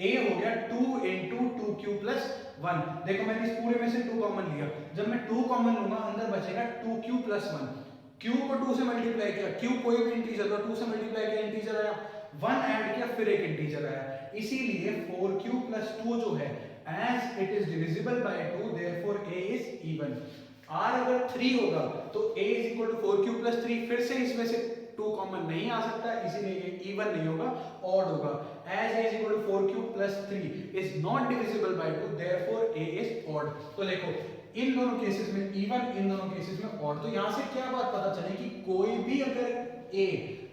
a हो गया 2 into 2q plus 1। देखो मैंने इस पूरे में से 2 कॉमन लिया, जब मैं 2 कॉमन लूंगा अंदर बचेगा 2q plus 1। q को 2 से मल्टीप्लाई किया, q कोई भी इंटीजर था, 2 से मल्टीप्लाई किया इंटीजर आया, 1 ऐड किया फिर एक इंटीजर आया, इसीलिए 4q plus 2 जो है as it is divisible by 2, therefore a is even। r अगर 3 होगा तो a is equal to 4q plus 3, फिर से इसमें से 2 कॉमन नहीं आ सकता, इसीलिए ये इवन नहीं होगा, ऑड होगा। as a is equal to 4q plus 3 is not divisible by 2, therefore a is odd। तो देखो इन दोनों केसेस में इवन, इन दोनों केसेस में ऑड। तो यहां से क्या बात पता चले कि कोई भी अगर a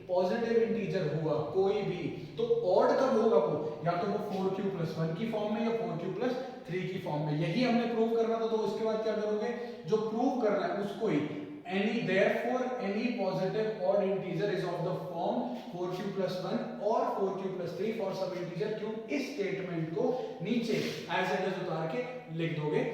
पॉजिटिव इंटीजर हुआ कोई भी, तो ऑड कब होगा वो, या तो वो 4q plus 1 की फॉर्म में या 4q plus 3 की फॉर्म में। यही हमने प्रूव करना था। तो उसके बाद क्या करोगे, जो प्रूव करना है उसको ही therefore any positive odd integer is of the form 4q plus 1 or 4q plus 3 for some integer q। इस स्टेटमेंट को नीचे एज इट इज उतार के लिख दोगे।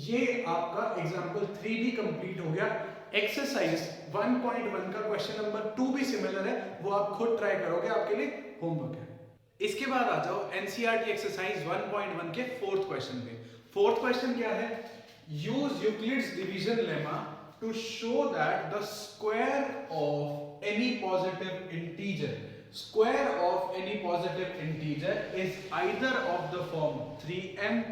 ये आपका एग्जांपल 3 भी कंप्लीट हो गया। एक्सरसाइज 1.1 का क्वेश्चन नंबर 2 भी सिमिलर है, वो आप खुद ट्राई करोगे, आपके लिए होमवर्क है। इसके बाद आ जाओ एनसीईआरटी एक्सरसाइज 1.1 के फोर्थ क्वेश्चन पे। फोर्थ क्वेश्चन क्या है? Use Euclid's division lemma to show that the square of any positive integer, square of any positive integer is either of the form 3m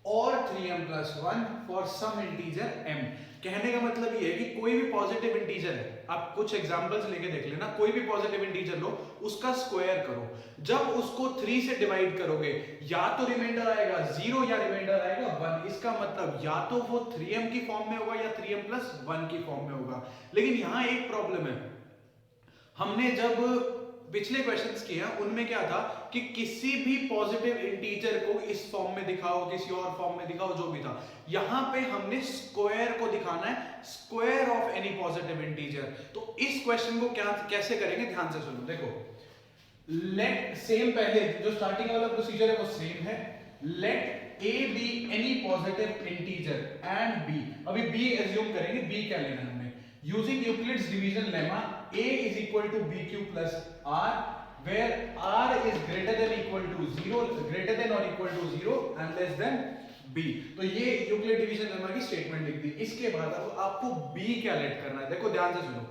और 3m plus 1 for some integer m। कहने का मतलब ये है कि कोई भी पॉजिटिव इंटीजर है, आप कुछ एग्जांपल्स लेके देख लेना, कोई भी पॉजिटिव इंटीजर लो, उसका स्क्वायर करो, जब उसको 3 से डिवाइड करोगे या तो रिमाइंडर आएगा 0 या रिमाइंडर आएगा 1। इसका मतलब या तो वो 3m की फॉर्म में होगा या 3m plus 1 की फॉर्म में होगा। लेकिन यहां एक प्रॉब्लम है, हमने जब पिछले क्वेश्चंस किए उनमें क्या था कि किसी भी पॉजिटिव इंटीजर को इस फॉर्म में दिखाओ, किसी और फॉर्म में दिखाओ, जो भी था। यहां पे हमने स्क्वायर को दिखाना है, square of any positive integer. तो इस क्वेश्चन को क्या कैसे करेंगे, ध्यान से सुनो। देखो, लेट सेम, पहले जो स्टार्टिंग वाला प्रोसीजर है वो सेम है। Let a be any positive integer and b, अभी b एज्यूम करेंगे, b क्या लेना है हमें, using Euclid's division lemma a is equal to bq plus r, where r is greater than equal to 0, greater than or equal to 0 and less than b। तो ये Euclid division lemma की statement लिख दी। इसके बाद अब आपको b क्या late करना है, देखो ध्यान से सुनो।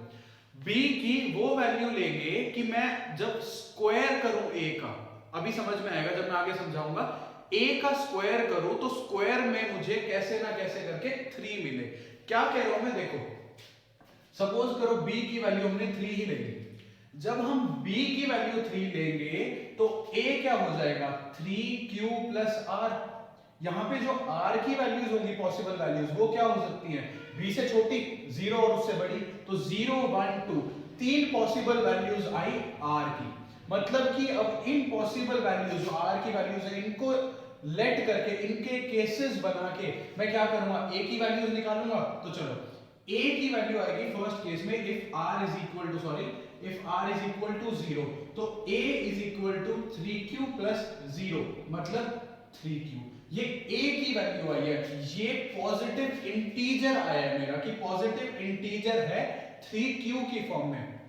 b की वो वैल्यू लेंगे कि मैं जब स्क्वायर करूं a का, अभी समझ में आएगा जब मैं आगे समझाऊंगा, a का स्क्वायर करूं तो स्क्वायर में मुझे कैसे ना कैसे करके 3 मिले। क्या कह रहा हूं मैं, देखो सपोज करो b की वैल्यू हमने 3 ही ले ली। जब हम b की वैल्यू 3 लेंगे तो a क्या हो जाएगा, 3q plus r। यहां पे जो r की वैल्यूज होंगी, पॉसिबल वैल्यूज, वो क्या हो सकती हैं, b से छोटी, 0 और उससे बड़ी। तो 0 1 2 3 पॉसिबल वैल्यूज आई r की। मतलब कि अब इन पॉसिबल वैल्यूज जो r की वैल्यूज है, इनको लेट करके, इनके केसेस बना के मैं क्या करूंगा, a की वैल्यूज निकालूंगा। तो चलो a की वैल्यू आएगी फर्स्ट केस में if r is equal to, sorry, if r is equal to 0, तो a is equal to 3q plus 0, मतलब 3q। ये a की वैल्यू आई है, ये पॉजिटिव इंटीजर आया है मेरा, कि पॉजिटिव इंटीजर है 3q की फॉर्म में।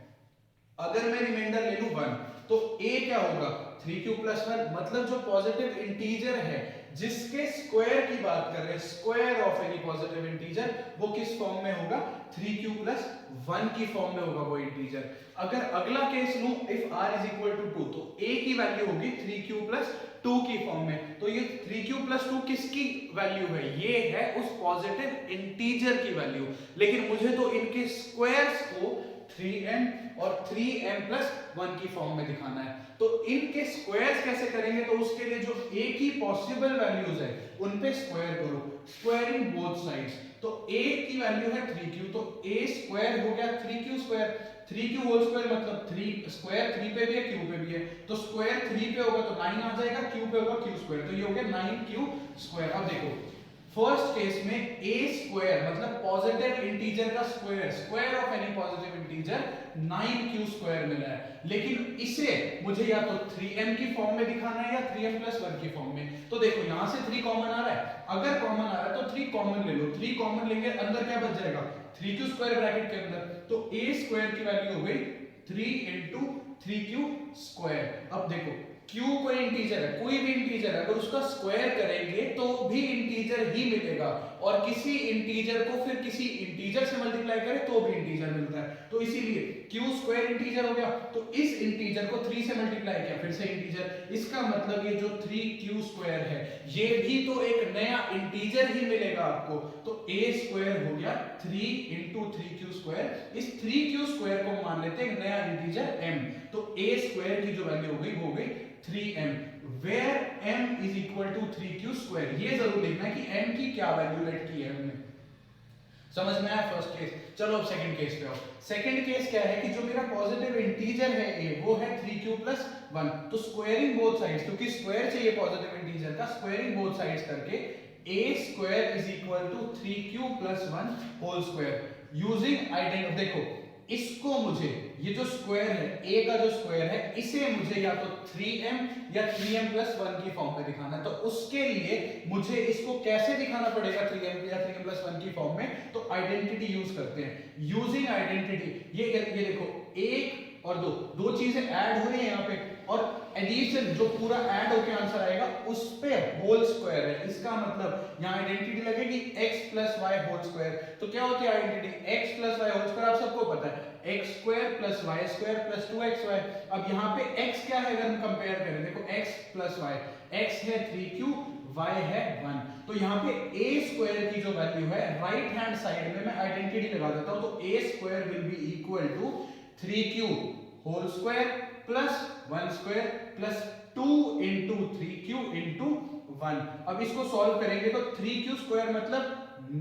अगर मैं रिमाइंडर ले लूं 1 तो a क्या होगा, 3q plus 1, मतलब जो पॉजिटिव इंटीजर है जिसके स्क्वायर की बात कर रहे हैं, square of any positive integer, वो किस फॉर्म में होगा, 3q plus 1 की फॉर्म में होगा वो इंटीजर। अगर अगला केस लूं if r is equal to 2, तो a की वैल्यू होगी 3q plus 2 की फॉर्म में। तो ये 3q plus 2 किसकी वैल्यू है, ये है उस पॉजिटिव इंटीजर की वैल्यू। लेकिन मुझे तो इनके स्क्वायर्स को 3m और 3m plus 1 की फॉर्म में दिखाना है। तो इनके स्क्वायर्स कैसे करेंगे, तो उसके लिए जो a की पॉसिबल वैल्यूज है उन पे स्क्वायर करो, स्क्वायरिंग बोथ साइड्स। तो a की वैल्यू है 3q, तो a स्क्वायर हो गया 3q square, 3q whole square मतलब 3 स्क्वायर 3 पे भी है, q पे भी है, तो स्क्वायर 3 पे होगा तो 9 आ जाएगा, q पे होगा q स्क्वायर, तो ये हो गया 9q स्क्वायर। अब देखो फर्स्ट केस में a स्क्वायर मतलब पॉजिटिव इंटीजर का square, square of any positive integer 9q square मिला है। लेकिन इसे मुझे या तो 3m की फॉर्म में दिखाना है या 3m plus 1 की फॉर्म में। तो देखो यहां से 3 कॉमन आ रहा है, अगर कॉमन आ रहा है तो 3 कॉमन ले लो, 3 कॉमन लेंगे, अंदर क्या बच जाएगा, 3q स्क्वायर ब्रैकेट के अंदर, तो a स्क्वायर की वैल्यू हो गई 3 into 3q स्क्वायर। अब देखो q कोई इंटीजर है, कोई भी इंटीजर है, अगर उसका स्क्वायर करेंगे तो भी इंटीजर ही मिलेगा, और किसी इंटीजर को फिर किसी इंटीजर से मल्टीप्लाई करें तो भी इंटीजर मिलता है। तो इसीलिए q स्क्वायर इंटीजर हो गया, तो इस इंटीजर को 3 से मल्टीप्लाई किया, फिर से इंटीजर, इसका मतलब ये जो 3q स्क्वायर है ये भी तो एक नया इंटीजर ही मिलेगा आपको। तो a स्क्वायर हो गया 3 into 3q स्क्वायर, इस 3q स्क्वायर को मान लेते हैं नया इंटीजर m, तो a स्क्वायर की जो वैल्यू हो गई वो हो गई 3m, where m is equal to 3q square। ये जरूर लिखना है कि m की क्या वैल्यू लेट की है हमने। समझ में आया फर्स्ट केस। चलो अब सेकंड केस पे आओ। सेकंड केस क्या है कि जो मेरा पॉजिटिव इंटीजर है a, वो है 3q plus 1, तो स्क्वायरिंग बोथ साइड्स, क्योंकि स्क्वायर चाहिए पॉजिटिव इंटीजर का, स्क्वायरिंग बोथ साइड्स करके a square is equal to 3q plus 1 whole square, using identity, देखो इसको मुझे, ये जो स्क्वायर है, a का जो स्क्वायर है, इसे मुझे या तो 3m या 3m+1 की फॉर्म में दिखाना है। तो उसके लिए मुझे इसको कैसे दिखाना पड़ेगा 3m या 3m+1 की फॉर्म में? तो आइडेंटिटी यूज करते हैं। यूजिंग आइडेंटिटी, ये देखो एक और दो चीजें ऐड हो रही है यहाँ पे, और एडिशन जो पूरा ऐड होके आंसर आएगा उस पे होल स्क्वायर है। इसका मतलब यहाँ आइडेंटिटी लगेगी x + y होल स्क्वायर। तो क्या होती है identity? x + y whole square आप सबको पता है, x² + y² + 2xy। अब यहाँ पे x क्या है अगर हम कंपेयर करें, देखो x + y, x है 3q, y है 1। तो यहाँ पे a² की जो वैल्यू है राइट हैंड साइड में मैं आइडेंटिटी लगा देता हूँ, तो a² will be equal to 3q whole square plus 1² plus 2 into 3q into 1। अब इसको सॉल्व करेंगे तो 3q² मतलब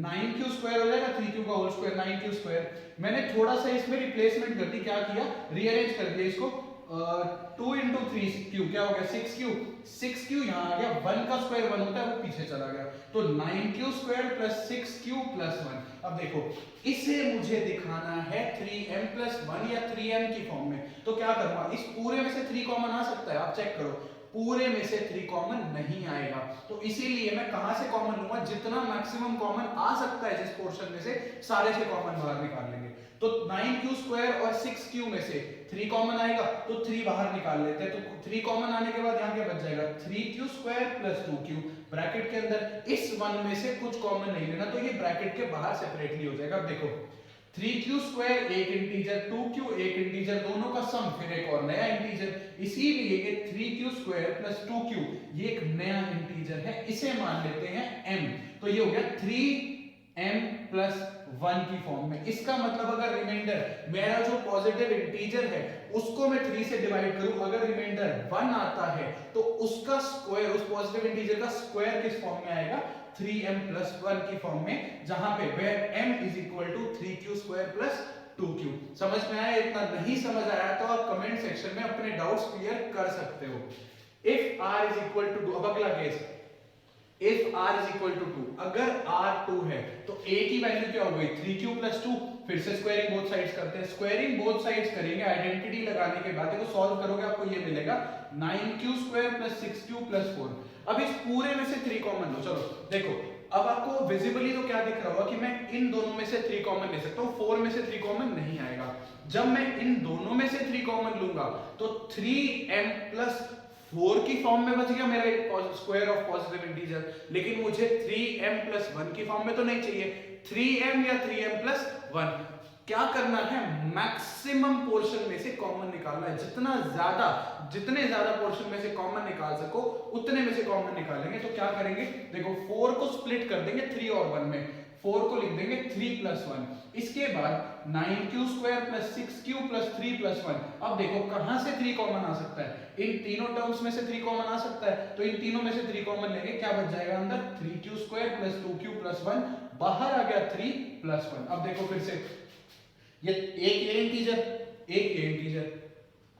9q² हो जाएगा, 3q का होल स्क्वायर 9q²। मैंने थोड़ा सा इसमें रिप्लेसमेंट कर दी, क्या किया, रीअरेंज कर दिया इसको। 2 इंटू 3q क्या हो गया 6q, 6q यहाँ आ गया, 1 का स्क्वायर 1 होता है वो पीछे चला गया, तो 9q² प्लस 6q प्लस 1। अब देखो इसे मुझे दिखाना है 3m+1 या 3m की फॉर्म में, तो क्या करूंगा, इस पूरे में से 3 कॉमन आ सकता है, आप चेक करो, पूरे में से 3 कॉमन नहीं आएगा। तो इसीलिए मैं कहां से कॉमन लूंगा, जितना मैक्सिमम कॉमन आ सकता है जिस पोर्शन में से, सारे से कॉमन बाहर निकाल लेंगे। तो 9q² और 6q में से 3 कॉमन आएगा, तो 3 बाहर निकाल लेते हैं। तो 3 कॉमन आने के बाद यहाँ क्या बच जाएगा, 3q² प्लस 2q ब्रैकेट के अंदर। इस 1 में से कुछ कॉमन नहीं लेना, तो ये ब्रैकेट के बाहर सेपरेटली हो जाएगा। अब देखो 3q² एक इंटीजर, 2q एक इंटीजर, दोनों का सम फिर एक और नया इंटीजर, इसीलिए ये 3q² प्लस 2q ये एक नया इंटीजर है, इसे मान लेते हैं m। तो ये हो गया 3m+1 की फॉर्म में। इसका मतलब अगर रिमाइंडर मेरा जो पॉजिटिव इंटीजर है उसको मैं 3 से डिवाइड करूं, अगर रिमाइंडर 1 आता है तो उसका स्क्वायर, उस पॉजिटिव इंटीजर का स्क्वायर किस फॉर्म में आएगा, 3m+1 की फॉर्म में, जहां पे where m is equal to 3q² plus 2q। समझ में आया? इतना नहीं समझ आया तो आप कमेंट सेक्शन में अपने डाउट्स क्लियर कर सकते हो। if r is equal to 2, अब अगला case, if r is equal to 2, अगर r 2 है तो a की वैल्यू क्या हो गई, 3q plus 2। फिर से स्क्वायरिंग बोथ साइड्स करते हैं, स्क्वायरिंग बोथ साइड्स करेंगे, आइडेंटिटी लगाने के बाद देखो सॉल्व करोगे आपको ये मिलेगा 9q² plus 6q plus 4। अब इस पूरे में से 3 कॉमन लो, चलो देखो अब आपको विजिबली तो क्या दिख रहा होगा कि मैं इन दोनों में से 3 कॉमन ले सकता हूँ, 4 में से 3 कॉमन नहीं आएगा। जब मैं इन दोनों में से 3 कॉमन लूंगा तो 3m+4 की फॉर्म में बच गया मेरा एक स्क्वायर ऑफ पॉजिटिव इंटीजर, लेकिन मुझे 3m+1 की फॉर्म में तो नहीं चाहिए, 3m या 3m+1। क्या करना है, मैक्सिमम पोर्शन में से कॉमन निकालना है, जितने ज्यादा पोर्शन में से कॉमन निकाल सको उतने में से कॉमन निकालेंगे। तो क्या करेंगे, देखो 4 को स्प्लिट कर देंगे 3 और 1 में, 4 को लिख देंगे 3+1, इसके बाद 9q² plus 6q plus 3+1। अब देखो कहां से 3 कॉमन आ सकता है, इन तीनों टर्म्स में से 3 कॉमन आ सकता है, तो इन तीनों में से 3 कॉमन लेंगे, क्या बच जाएगा अंदर 3q² plus 2q plus 1, बाहर आ गया 3+1। अब देखो फिर से ये एक ये इंटीजर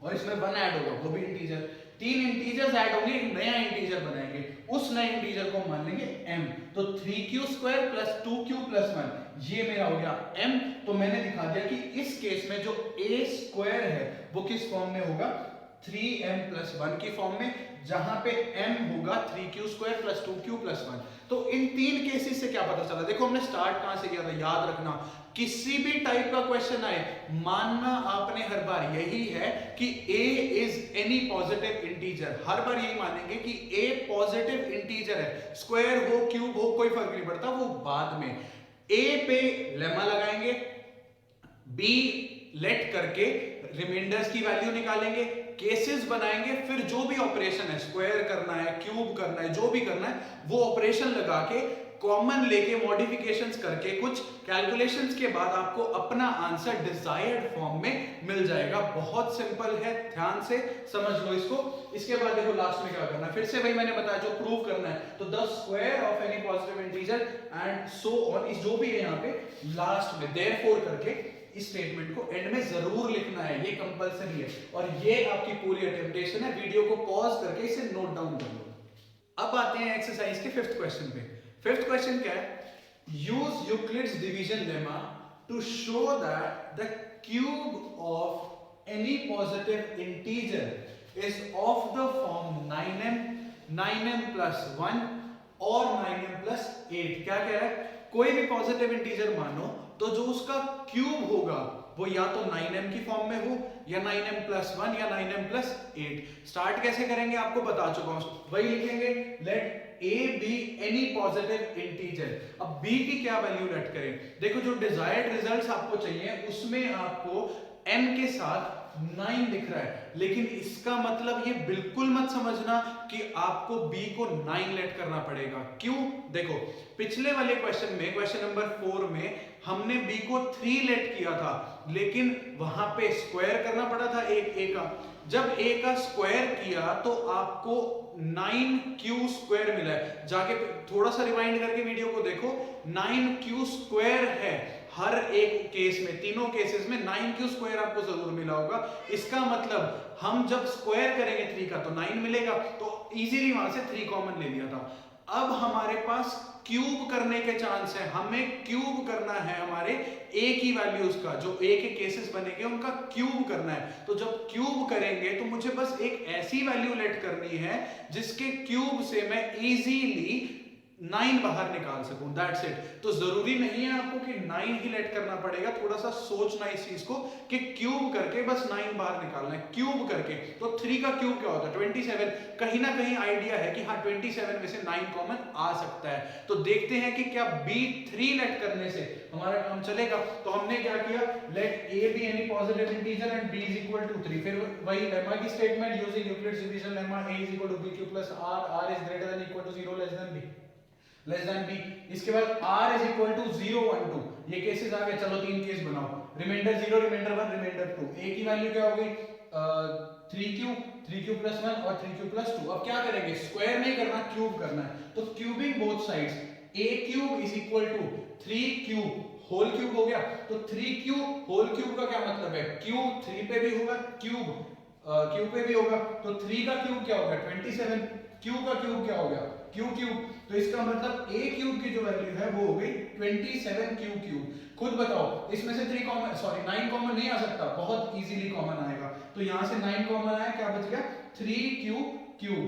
और इसमें 1 ऐड होगा वो भी इंटीजर, 3 इंटीजर्स ऐड होंगे, एक नया इंटीजर बनाएंगे, उस नए इंटीजर को मान लेंगे m। तो 3q² plus 2q plus 1 ये मेरा हो गया m। तो मैंने दिखा दिया कि इस केस में जो a² है वो किस फॉर्म में होगा, 3m+1 की फॉर्म में, जहां पे m होगा 3q² plus 2q plus 1। तो इन 3 केसेस से क्या पता चला, देखो हमने स्टार्ट कहां से किया था, याद रखना किसी भी टाइप का क्वेश्चन आए मानना आपने हर बार यही है कि a is any positive integer, हर बार यही मानेंगे कि a पॉजिटिव इंटीजर है, स्क्वायर हो क्यूब हो कोई फर्क नहीं पड़ता, वो बाद में। a पे लेमा लगाएंगे, b लेट करके रिमाइंडर्स की वैल्यू निकालेंगे, केसेस बनाएंगे, फिर जो भी ऑपरेशन है, स्क्वायर करना है, क्यूब करना है, जो भी करना है वो ऑपरेशन लगा के कॉमन लेके मॉडिफिकेशंस करके कुछ कैलकुलेशंस के बाद आपको अपना आंसर डिजायर्ड फॉर्म में मिल जाएगा। बहुत सिंपल है, ध्यान से समझ लो इसको। इसके बाद देखो लास्ट में क्या करना है, फिर से भाई मैंने बताया जो प्रूव करना है, तो the square of any positive integer and so on, इस जो भी है यहाँ पे लास्ट में देयरफॉर करके इस स्टेटमेंट को एंड में जरूर लिखना है, ये कंपलसरी है और ये आपकी पूरी अटेम्प्टेशन है। वीडियो को पॉज करके इसे नोट डाउन कर लो। अब आते हैं एक्सरसाइज के 5th क्वेश्चन पे। 5th क्वेश्चन क्या है, use Euclid's division lemma to show that the cube of any positive integer is of the form 9m plus 1 और 9m plus 8। क्या कह रहा है, कोई भी पॉजिटिव इंटीजर मानो तो जो उसका क्यूब होगा वो या तो 9m की फॉर्म में हो या 9m plus 1 या 9m plus 8। स्टार्ट कैसे करेंगे आपको बता चुका हूं, वही लिखेंगे late a be any positive integer। अब b की क्या वैल्यू लेट करें, देखो जो डिजायर्ड रिजल्ट्स आपको चाहिए उसमें आपको m के साथ 9 दिख रहा है, लेकिन इसका मतलब ये बिल्कुल मत समझना कि आपको b को 9 लेट करना पड़ेगा। क्यों, देखो पिछले वाले क्वेश्चन में, क्वेश्चन नंबर 4 में हमने b को 3 लेट किया था, लेकिन वहां पे स्क्वायर करना पड़ा था एक a का। जब a का स्क्वायर किया तो आपको 9q स्क्वायर मिला है। जाके थोड़ा सा रिवाइंड करके वीडियो को देखो, 9q स्क्वायर है हर एक केस में, तीनों केसेस में 9q स्क्वायर आपको जरूर मिला होगा। इसका मतलब हम जब स्क्वायर करेंगे 3 का तो 9 मिलेगा, तो इजीली वहां से 3 कॉमन ले लिया था। अब हमारे पास क्यूब करने के चांस है, हमें क्यूब करना है हमारे a की वैल्यूज का, जो a के केसेस बनेंगे उनका क्यूब करना है। तो जब क्यूब करेंगे तो मुझे बस एक ऐसी वैल्यू लेट करनी है जिसके क्यूब से मैं इजीली 9 बाहर निकाल सकूं, दैट्स इट। तो जरूरी नहीं है आपको कि 9 ही लेट करना पड़ेगा, थोड़ा सा सोचना इस चीज को कि क्यूब करके बस 9 बाहर निकालना है। क्यूब करके तो 3 का क्यूब क्या होता है 27, कहीं ना कहीं आइडिया है कि हाँ 27 में से 9 कॉमन आ सकता है। तो देखते हैं कि क्या b 3 लेट करने से हमारा काम चलेगा। तो हमने क्या किया, late a be any positive integer and b is equal to 3। फिर वही लेमा की statement, using Euclid's division lemma, a is equal to b cube plus r is greater than equal to 0 less than b less than b. इसके बाद r is equal to 0 1 2, ये cases आ गए। चलो 3 case बनाओ, reminder 0, reminder 1, reminder 2। a की value क्या हो गई 3q plus 1 और 3q plus 2। अब क्या करेंगे, स्क्वायर नहीं करना, क्यूब करना है। तो cubing both sides, a cube is equal to 3q whole cube हो गया। तो 3q होल क्यूब का क्या मतलब है, क्यूब 3 पे भी होगा, क्यूब पे भी होगा। तो 3 का क्यूब क्या होगा 27, q का क्यूब क्या हो गया q क्यूब। तो इसका मतलब a क्यूब की जो वैल्यू है वो हो गई 27q क्यूब। खुद बताओ इसमें से 3 कॉमन, सॉरी 9 कॉमन नहीं आ सकता, बहुत इजीली कॉमन आएगा। तो यहां से 9 कॉमन आया, क्या बच गया 3q क्यूब।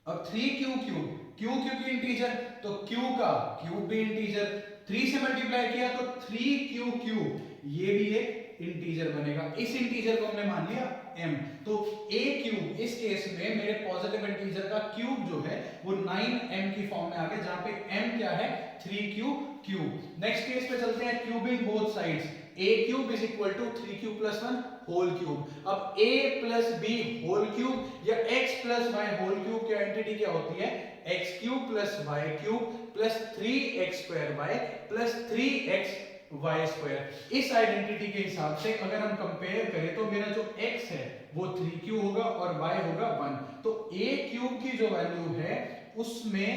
अब 3q क्यूब, q क्योंकि इंटीजर तो q का क्यूब भी इंटीजर, 3 से मल्टीप्लाई किया तो 3q क्यूब, ये भी एक इंटीजर बनेगा। इस इंटीजर को हमने मान लिया m। तो a क्यूब इस केस में मेरे पॉजिटिव इंटीजर का क्यूब जो है वो 9m की फॉर्म में आ गया, जहां पे m क्या है 3q क्यूब। नेक्स्ट केस पे चलते हैं, cubing both sides, a cube is equal to 3q plus 1 whole cube. अब a plus b whole cube या x plus y whole cube की आइडेंटिटी क्या होती है, x cube plus y cube plus 3x square y plus 3x y square. इस identity के हिसाब से अगर हम कंपेयर करें तो मेरा जो x है वो 3q होगा और y होगा 1। तो a क्यूब की जो वैल्यू है उसमें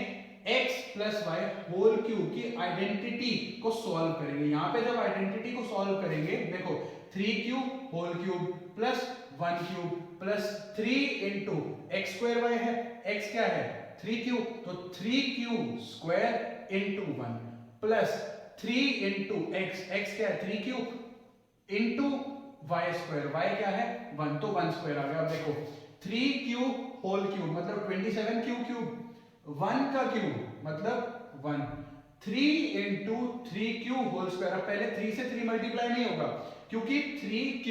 x plus y whole cube की आइडेंटिटी को सॉल्व करेंगे। यहां पे जब आइडेंटिटी को सॉल्व करेंगे, देखो 3q whole cube plus 1 cube plus 3 into x square y है, x क्या है 3q, तो 3q square into 1 plus 3 into x, x क्या है 3q into Y square, Y क्या है 1, तो 1 स्क्वायर आ गया। अब देखो 3q होल क्यूब मतलब 27q क्यूब, 1 का क्यूब मतलब 1, 3 इंटू 3q होल स्क्वायर। अब पहले 3 से 3 मल्टीप्लाई नहीं होगा क्योंकि 3q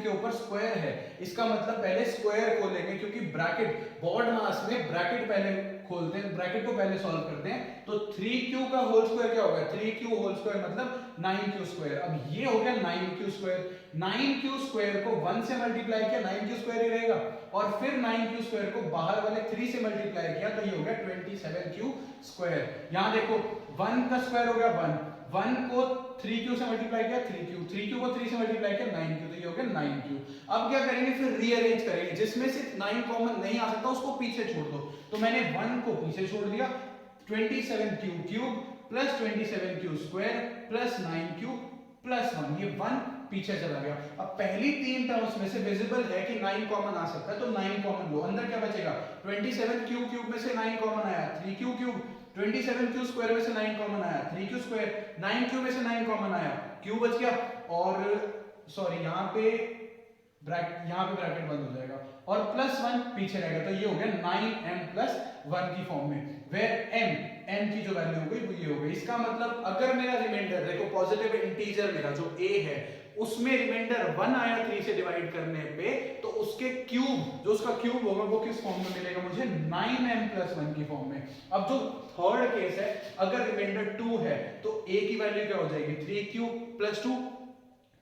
के ऊपर स्क्वायर है, इसका मतलब पहले स्क्वायर खोलेंगे क्योंकि ब्रैकेट बॉड मास में ब्रैकेट पहले खोलते हैं, ब्रैकेट को पहले सॉल्व करते हैं। तो 3q का होल स्क्वायर क्या होगा 3q होल स्क्वायर मतलब 9q स्क्वायर। अब ये हो गया 9q स्क्वायर, 9q स्क्वायर को 1 से मल्टीप्लाई किया 9q स्क्वायर ही रहेगा, और फिर 9q स्क्वायर को बाहर वाले 3 से मल्टीप्लाई किया तो ये हो गया 27q स्क्वायर। यहां देखो 1 का स्क्वायर हो गया 1 को 3q से मल्टीप्लाई किया 3q को 3 से मल्टीप्लाई किया 9q, तो ये हो गया 9q। अब क्या करेंगे, फिर रीअरेंज करेंगे, जिसमें से 9 कॉमन नहीं आ सकता उसको पीछे छोड़ दो। तो मैंने 1 को पीछे छोड़ दिया, 27q cube plus 27q square plus 9q plus 1, ये 1 पीछे चला गया। अब पहली 3 टर्म्स में से विजिबल है कि 9 कॉमन आ सकता है, तो 9 कॉमन लो, अंदर क्या बचेगा 27q क्यूब में से 9 कॉमन आया 3q क्यूब 27 क्यू स्क्वायर में से 9 कॉमन आया, 3 क्यू स्क्वायर, 9 क्यू में से 9 कॉमन आया, क्यू बच गया, और सॉरी यहाँ पे ब्रैकेट बंद हो जाएगा, और +1 पीछे रहेगा, तो ये हो गया 9m+1 की फॉर्म में, वेयर m की जो वैल्यू हो गई वो ये हो गई। इसका मतलब अगर मेरा रिमाइंडर, देखो पॉजिटिव इंटीजर मेरा जो a है उसमें रिमाइंडर 1 आया 3 से डिवाइड करने पे, तो उसके क्यूब, जो उसका क्यूब होगा वो किस फॉर्म में मिलेगा मुझे, 9m+1 की फॉर्म में। अब जो थर्ड केस है, अगर रिमाइंडर 2 है तो a की वैल्यू क्या हो जाएगी, 3 + 2,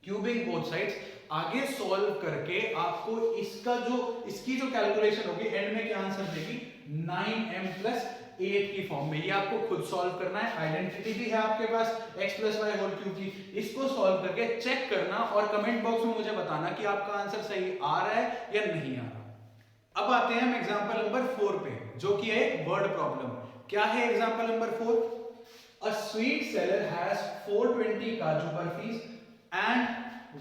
क्यूबिंग बोथ साइड्स। आगे सॉल्व करके आपको इसकी जो कैलकुलेशन होगी एंड में क्या आंसर देगी, 9m+8 की फॉर्म में। ये आपको खुद सॉल्व करना है, आइडेंटिटी भी है आपके पास x + y होल क्यूब की, इसको सॉल्व करके चेक करना और कमेंट बॉक्स में मुझे बताना कि आपका आंसर सही आ रहा है या नहीं आ रहा। अब आते हैं हम एग्जांपल नंबर 4 पे, जो कि है एक वर्ड प्रॉब्लम। क्या है example number 4? A sweet seller has 420 काजू बर्फीज एंड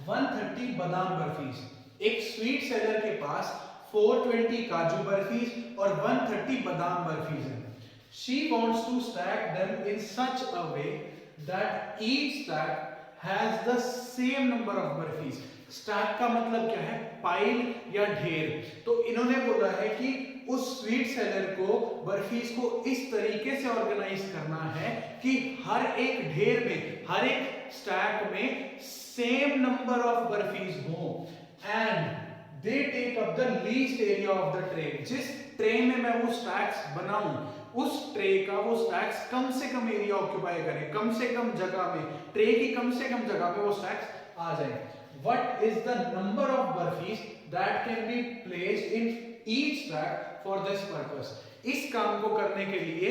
130 बादाम बर्फीज। एक स्वीट सेलर के पास 420 काजू बर्फीज और 130 बादाम बर्फीज है। She wants to stack them in such a way that each stack has the same number of barfis. Stack का मतलब क्या है, पाइल या ढेर। तो इन्होंने बोला है कि उस स्वीट सेलर को बर्फीज को इस तरीके से ऑर्गेनाइज करना है कि हर एक ढेर में, हर एक स्टैक में सेम नंबर ऑफ बर्फीज हो, and they take up the least area of the tray. जिस ट्रे में मैं वो स्टैक्स बनाऊं, उस ट्रे का वो स्टैक्स कम से कम एरिया ऑक्यूपाई करे, कम से कम जगह में, ट्रे की कम से कम जगह पे वो स्टैक्स आ जाए। What is the number of burfis that can be placed in each stack for this purpose? इस काम को करने के लिए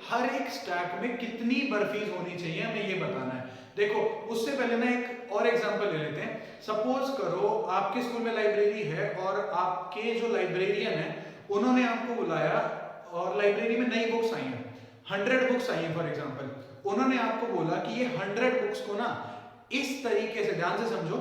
हर एक स्टैक में कितनी बर्फीज होनी चाहिए हमें ये बताना है। देखो उससे पहले ना एक और एग्जांपल ले लेते हैं। सपोज करो आपके स्कूल में लाइब्रेरी है और आपके जो लाइब्रेरियन है उन्होंने आपको बुलाया और लाइब्रेरी में नई बुक्स आई हैं, 100 बुक्स आई हैं फॉर एग्जांपल। उन्होंने आपको बोला कि ये 100 बुक्स को ना इस तरीके से, ध्यान से समझो,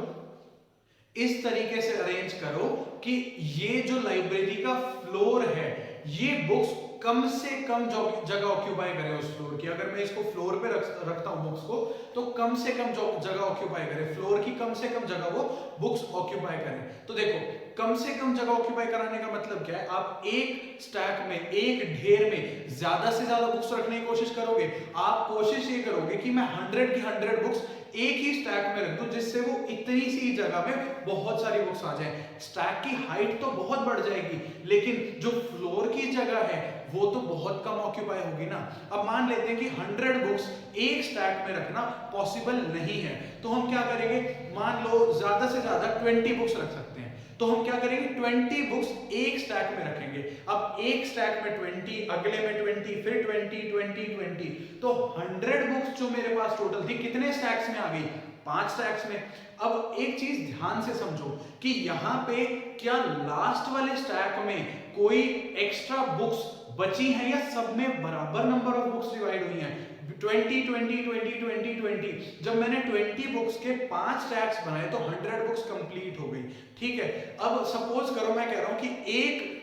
इस तरीके से अरेंज करो कि ये जो लाइब्रेरी का फ्लोर है ये बुक्स कम से कम जगह ऑक्यूपाई करे उस फ्लोर की। अगर मैं इसको फ्लोर पे रखता हूं बुक्स को, तो कम से कम जगह ऑक्यूपाई करे, फ्लोर की कम से कम जगह वो बुक्स ऑक्यूपाई करें। तो देखो कम से कम जगह ऑक्यूपाई कराने का मतलब क्या है, आप एक स्टैक में, एक ढेर में ज्यादा से ज्यादा बुक्स रखने की कोशिश करोगे। आप कोशिश ये करोगे कि मैं 100 की 100 बुक्स एक ही स्टैक में रख दूं, जिससे वो इतनी सी जगह में बहुत सारी बुक्स आ जाए। स्टैक की हाइट तो बहुत बढ़ जाएगी, लेकिन जो फ्लोर की जगह है वो तो बहुत कम ऑक्यूपाई होगी ना। अब मान लेते हैं कि 100 बुक्स एक स्टैक में रखना पॉसिबल नहीं है, तो हम क्या करेंगे, मान लो ज्यादा से ज्यादा 20 बुक्स रख सकते हैं। तो हम क्या करेंगे, 20 बुक्स एक स्टैक में रखेंगे। अब एक स्टैक में 20, अगले में 20, फिर 20, 20, 20, तो 100 बुक्स जो मेरे पास टोटल थी कितने स्टैक्स में आ गई, 5 स्टैक्स में। अब एक चीज ध्यान से समझो कि यहाँ पे क्या लास्ट वाले स्टैक में कोई एक्स्ट्रा बुक्स बची हैं या सब में बराबर नंबर ऑफ बुक्स डिवाइड हुई हैं, 20, 20, 20, 20, 20। जब मैंने 20 बुक्स के 5 स्टैक्स बनाए तो 100 बुक्स कंप्लीट हो गई। ठीक है, अब सपोज करो मैं कह रहा हूं कि एक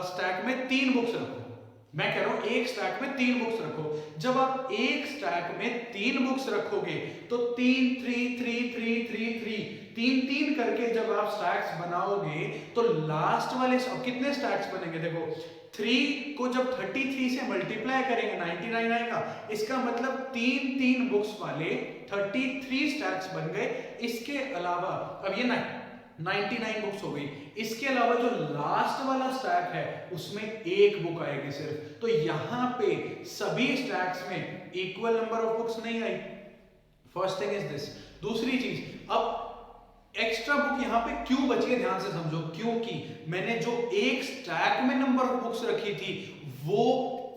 स्टैक में 3 बुक्स रखो। मैं कह रहा हूं एक स्टैक में 3 बुक्स रखो। जब आप एक स्टैक में 3 बुक्स रखोगे तो 3, 3, 3, 3, 3, 3, 3 करके जब आप स्टैक्स बनाओगे तो लास्ट वाले कितने स्टैक्स बनेंगे, देखो 3 को जब 33 से मल्टीप्लाई करेंगे 99 आएगा। इसका मतलब 3 बुक्स वाले 33 स्टैक्स बन गए। इसके अलावा अब ये 99 बुक्स हो गई। इसके अलावा जो लास्ट वाला स्टैक है उसमें एक बुक आएगी सिर्फ। तो यहां पे सभी स्टैक्स में इक्वल नंबर ऑफ बुक्स नहीं आई। First thing is this. दूसरी चीज, अब एक्स्ट्रा बुक यहां पे क्यों बची है, ध्यान से समझो। क्योंकि मैंने जो एक स्टैक में नंबर ऑफ बुक्स रखी थी वो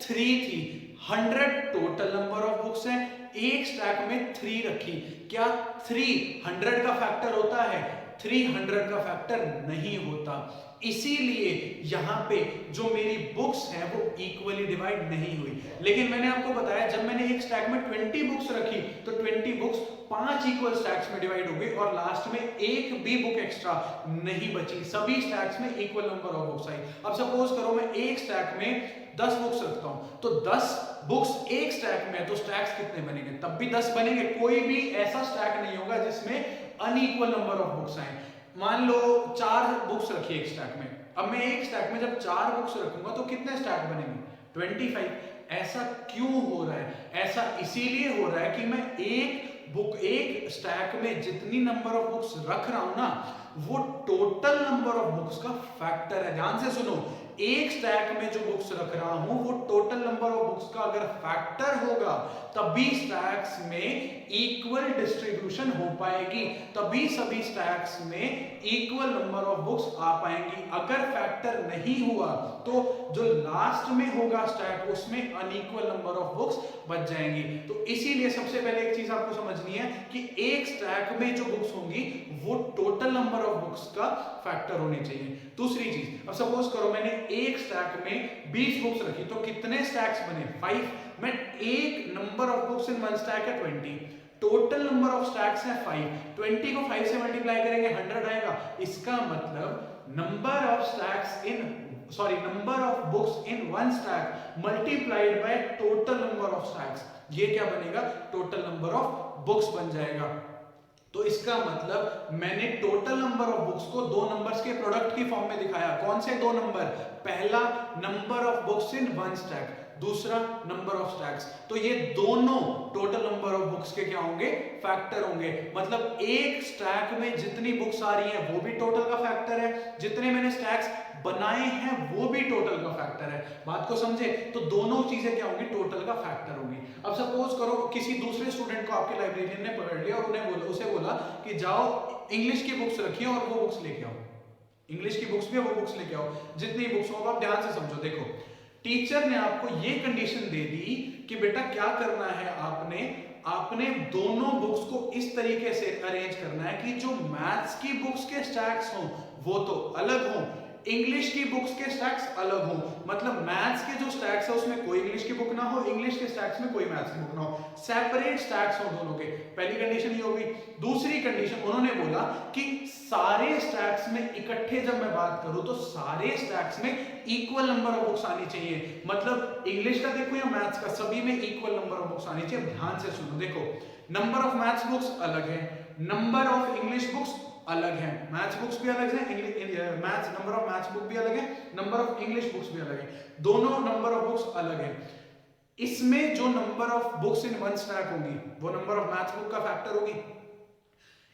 3 थी। 100 टोटल नंबर ऑफ बुक्स है, एक स्टैक में 3 रखी। क्या 300 का फैक्टर होता है, 300 का फैक्टर नहीं होता। इसीलिए यहां पे जो मेरी बुक्स हैं वो इक्वली डिवाइड नहीं हुई। लेकिन मैंने आपको बताया जब मैंने एक स्टैक में 20 बुक्स रखी तो 20 बुक्स 5 इक्वल स्टैक्स में डिवाइड हो गई और लास्ट में एक भी बुक एक्स्ट्रा नहीं बची, सभी स्टैक्स में equal number of books I. अब सपोज करो मैं एक स्टैक में 10 बुक्स रखता हूं तो 10 बुक्स एक स्टैक में है तो स्टैक्स कितने बनेंगे? तब भी 10 बनेंगे। कोई भी ऐसा स्टैक नहीं होगा जिसमें अनइक्वल नंबर ऑफ बुक्स आए। मान लो 4 बुक्स रखी एक स्टैक में, अब मैं एक स्टैक में जब 4 बुक्स रखूंगा तो कितने स्टैक बनेंगे? 25। ऐसा क्यों हो रहा है? ऐसा इसीलिए हो रहा है कि मैं एक स्टैक में जितनी नंबर ऑफ बुक्स रख रहा हूं ना वो टोटल नंबर ऑफ बुक्स का फैक्टर है। ध्यान से सुनो, एक स्टैक में जो बुक्स रख रहा हूं वो टोटल नंबर ऑफ बुक्स का अगर फैक्टर होगा तभी स्टैक्स में इक्वल डिस्ट्रीब्यूशन हो पाएगी, तभी सभी स्टैक्स में इक्वल नंबर ऑफ बुक्स आ पाएंगी। अगर फैक्टर नहीं हुआ तो जो लास्ट में होगा स्टैक उसमें अनइक्वल नंबर ऑफ बुक्स बच जाएंगी। तो इसीलिए सबसे पहले एक चीज आपको समझनी है कि एक स्टैक में जो बुक्स होंगी वो टोटल नंबर ऑफ बुक्स का फैक्टर होनी चाहिए। दूसरी चीज, अब सपोज करो मैंने एक स्टैक में 20 बुक्स रखी तो कितने स्टैक्स बने? 5। मैं एक number of books in one stack है 20, टोटल नंबर ऑफ स्टैक्स है 5। 20 को 5 से मल्टीप्लाई करेंगे 100 आएगा। इसका मतलब number of books in one stack multiplied by total number of stacks, ये क्या बनेगा? टोटल नंबर ऑफ बुक्स बन जाएगा। तो इसका मतलब मैंने टोटल नंबर ऑफ बुक्स को दो नंबर्स के प्रोडक्ट की फॉर्म में दिखाया। कौन से दो नंबर? पहला number of books in one stack, दूसरा नंबर ऑफ स्टैक्स। तो ये दोनों टोटल नंबर ऑफ बुक्स के क्या होंगे? फैक्टर होंगे। मतलब एक स्टैक में जितनी बुक्स आ रही हैं वो भी टोटल का फैक्टर है, जितने मैंने स्टैक्स बनाए हैं वो भी टोटल का फैक्टर है। बात को समझे? तो दोनों चीजें क्या होंगी? टोटल का फैक्टर होंगी। अब सपोज करो किसी दूसरे स्टूडेंट को आपके लाइब्रेरियन ने पकड़ लिया और उसे बोला कि जाओ इंग्लिश की बुक्स रखिए और वो बुक्स लेके आओ, इंग्लिश की बुक्स भी वो बुक्स लेके आओ, जितनी बुक्स हो। आप ध्यान से समझो, देखो टीचर ने आपको ये कंडीशन दे दी कि बेटा क्या करना है, आपने दोनों बुक्स को इस तरीके से अरेंज करना है कि जो मैथ्स की बुक्स के स्टैक्स हो वो तो अलग हो, इंग्लिश की बुक्स के स्टैक्स अलग हो। मतलब मैथ्स के जो स्टैक्स है उसमें कोई इंग्लिश की बुक ना हो, इंग्लिश के स्टैक्स में कोई मैथ्स की बुक ना हो, सेपरेट स्टैक्स हो दोनों के। पहली कंडीशन ये हो गई। दूसरी कंडीशन उन्होंने बोला कि सारे स्टैक्स में इकट्ठे जब मैं बात करूं तो सारे स्टैक्स में इक्वल नंबर ऑफ बुक्स आनी चाहिए। मतलब इंग्लिश का देखो या मैथ्स का, सभी में इक्वल नंबर ऑफ बुक्स आनी चाहिए। ध्यान से सुनो, देखो नंबर ऑफ मैथ्स बुक्स अलग है, नंबर ऑफ इंग्लिश बुक्स अलग है, मैथ्स बुक्स भी अलग है, maths number of maths book भी अलग है, नंबर ऑफ इंग्लिश बुक्स भी अलग है, दोनों नंबर ऑफ बुक्स अलग है। इसमें जो number of books in one stack होगी वो नंबर ऑफ मैथ्स बुक का फैक्टर होगी,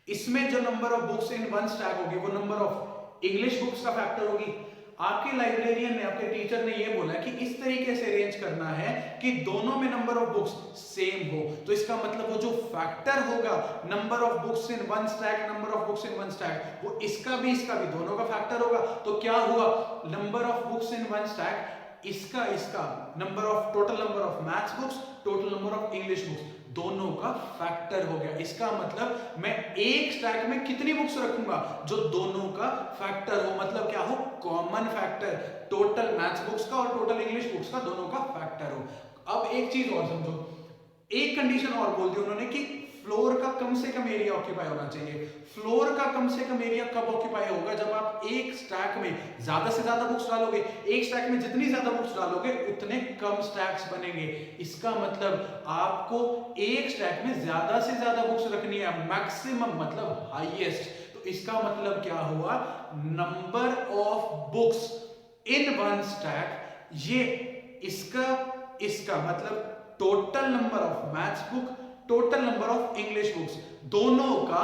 इसमें जो number of books in one stack होगी वो नंबर ऑफ इंग्लिश बुक्स का फैक्टर होगी। आपके लाइब्रेरियन ने, आपके टीचर ने ये बोला कि इस तरीके से अरेंज करना है कि दोनों में नंबर ऑफ बुक्स सेम हो। तो इसका मतलब वो जो फैक्टर होगा number of books in one stack, number of books in one stack, वो इसका भी दोनों का फैक्टर होगा। तो क्या हुआ? Number of books in one stack इसका number of total number of maths books, total number of English books, दोनों का फैक्टर हो गया। इसका मतलब मैं एक स्टैक में कितनी बुक्स रखूंगा? जो दोनों का फैक्टर हो। मतलब क्या हो? Common factor, total maths books का और टोटल इंग्लिश बुक्स का दोनों का फैक्टर हो। अब एक चीज और समझो, एक कंडीशन और बोल दी उन्होंने कि फ्लोर का कम से कम एरिया ऑक्यूपाई होना चाहिए। फ्लोर का कम से कम एरिया कब ऑक्यूपाई होगा? जब आप एक स्टैक में ज्यादा से ज्यादा बुक्स डालोगे। एक स्टैक में जितनी ज्यादा बुक्स डालोगे उतने कम स्टैक्स बनेंगे। इसका मतलब आपको एक स्टैक में ज्यादा से ज्यादा बुक्स रखनी है, मैक्सिमम मतलब हाईएस्ट। तो इसका मतलब क्या हुआ? Number of books in one stack, ये इसका मतलब total number of maths book, total number of English books, दोनों का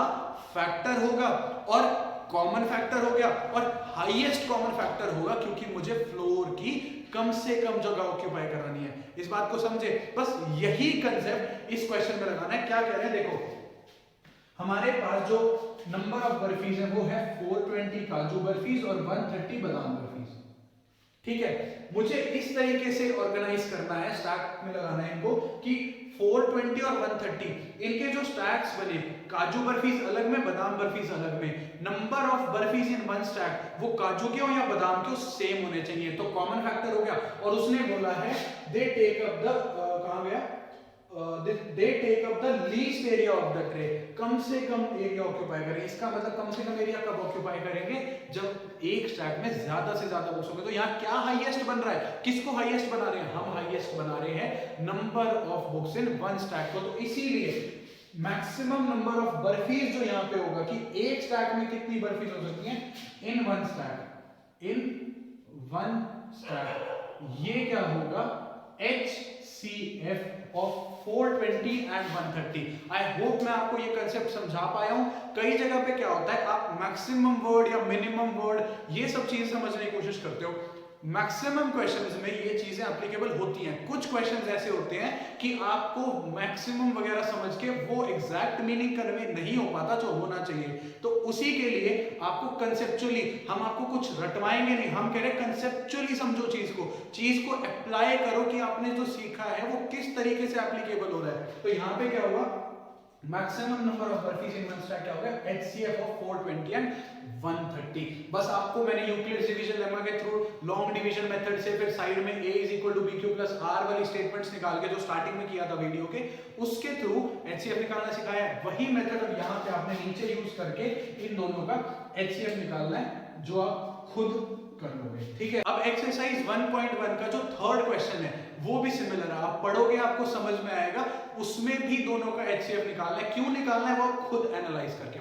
फैक्टर होगा और कॉमन फैक्टर हो गया और हाईएस्ट कॉमन फैक्टर होगा, क्योंकि मुझे फ्लोर की कम से कम जगह ऑक्यूपाई करानी है। इस बात को समझे? बस यही कंसेप्ट इस क्वेश्चन में लगाना है। क्या कह रहे हैं? देखो हमारे पास जो नंबर ऑफ बर्फीज है वो है 420 काजू बर्फीज और 130 बादाम बर्फीज। ठीक है, मुझे इस तरीके से ऑर्गेनाइज करना है, स्टैक में लगाना है इनको कि 420 और 130 इनके जो स्टैक्स बने, काजू बर्फीज अलग में, बादाम बर्फीज अलग में, number of barfis in one stack वो काजू के हो या बादाम के हो सेम होने चाहिए, तो कॉमन फैक्टर हो गया। और उसने बोला है दे टेक अप द कहां गया, they take up the least area of the tray, कम से कम एरिया ऑक्यूपाई करेंगे। इसका मतलब कम से कम एरिया कब ऑक्यूपाई करेंगे, जब एक स्टैक में ज्यादा से ज्यादा बुक्स होंगे। तो यहाँ क्या हाईएस्ट बन रहा है, किसको हाईएस्ट बना रहे हैं, हम हाईएस्ट बना रहे हैं number of books in one stack को। तो इसीलिए मैक्सिमम नंबर ऑफ बर्फीज जो यहाँ पे होगा कि एक स्टैक में कितनी बर्फीज हो सकती हैं इन वन स्टैक, इन वन स्टैक, ये क्या होगा HCF of 420 and 130। I hope मैं आपको ये कंसेप्ट समझा पाया हूं। कई जगह पे क्या होता है, आप मैक्सिमम वर्ड या मिनिमम वर्ड ये सब चीज समझने की कोशिश करते हो, मैक्सिमम क्वेश्चंस में ये चीजें एप्लीकेबल होती हैं। कुछ क्वेश्चंस ऐसे होते हैं कि आपको मैक्सिमम वगैरह समझ के वो एग्जैक्ट मीनिंग कन्वे नहीं हो पाता जो होना चाहिए। तो उसी के लिए आपको कंसेप्चुअली, हम आपको कुछ रटवाएंगे नहीं, हम कह रहे हैं कंसेप्चुअली समझो चीज को अप्लाई करो कि आपने जो सीखा है वो किस तरीके से एप्लीकेबल हो रहा है। तो यहाँ पे क्या हुआ, maximum number of barfis in one stack क्या हो गया HCF ऑफ 420 एंड 130। बस आपको मैंने यूक्लिड्स डिवीजन लेमा के थ्रू लॉन्ग डिवीजन मेथड से फिर साइड में a is equal to bq plus r वाली स्टेटमेंट्स निकाल के जो स्टार्टिंग में किया था वीडियो के, उसके थ्रू HCF निकालना सिखाया है। वही मेथड अब यहाँ पे आपने नीचे यूज करके इन दोनों का HCF निकालना है, जो आप खुद कर लोगे। ठीक है, अब एक्सरसाइज 1.1 का जो थर्ड क्वेश्चन है वो भी सिमिलर है, आप पढ़ोगे आपको समझ में आएगा, उसमें भी दोनों का HCF निकालना है। क्यों निकालना है वो आप खुद एनालाइज करके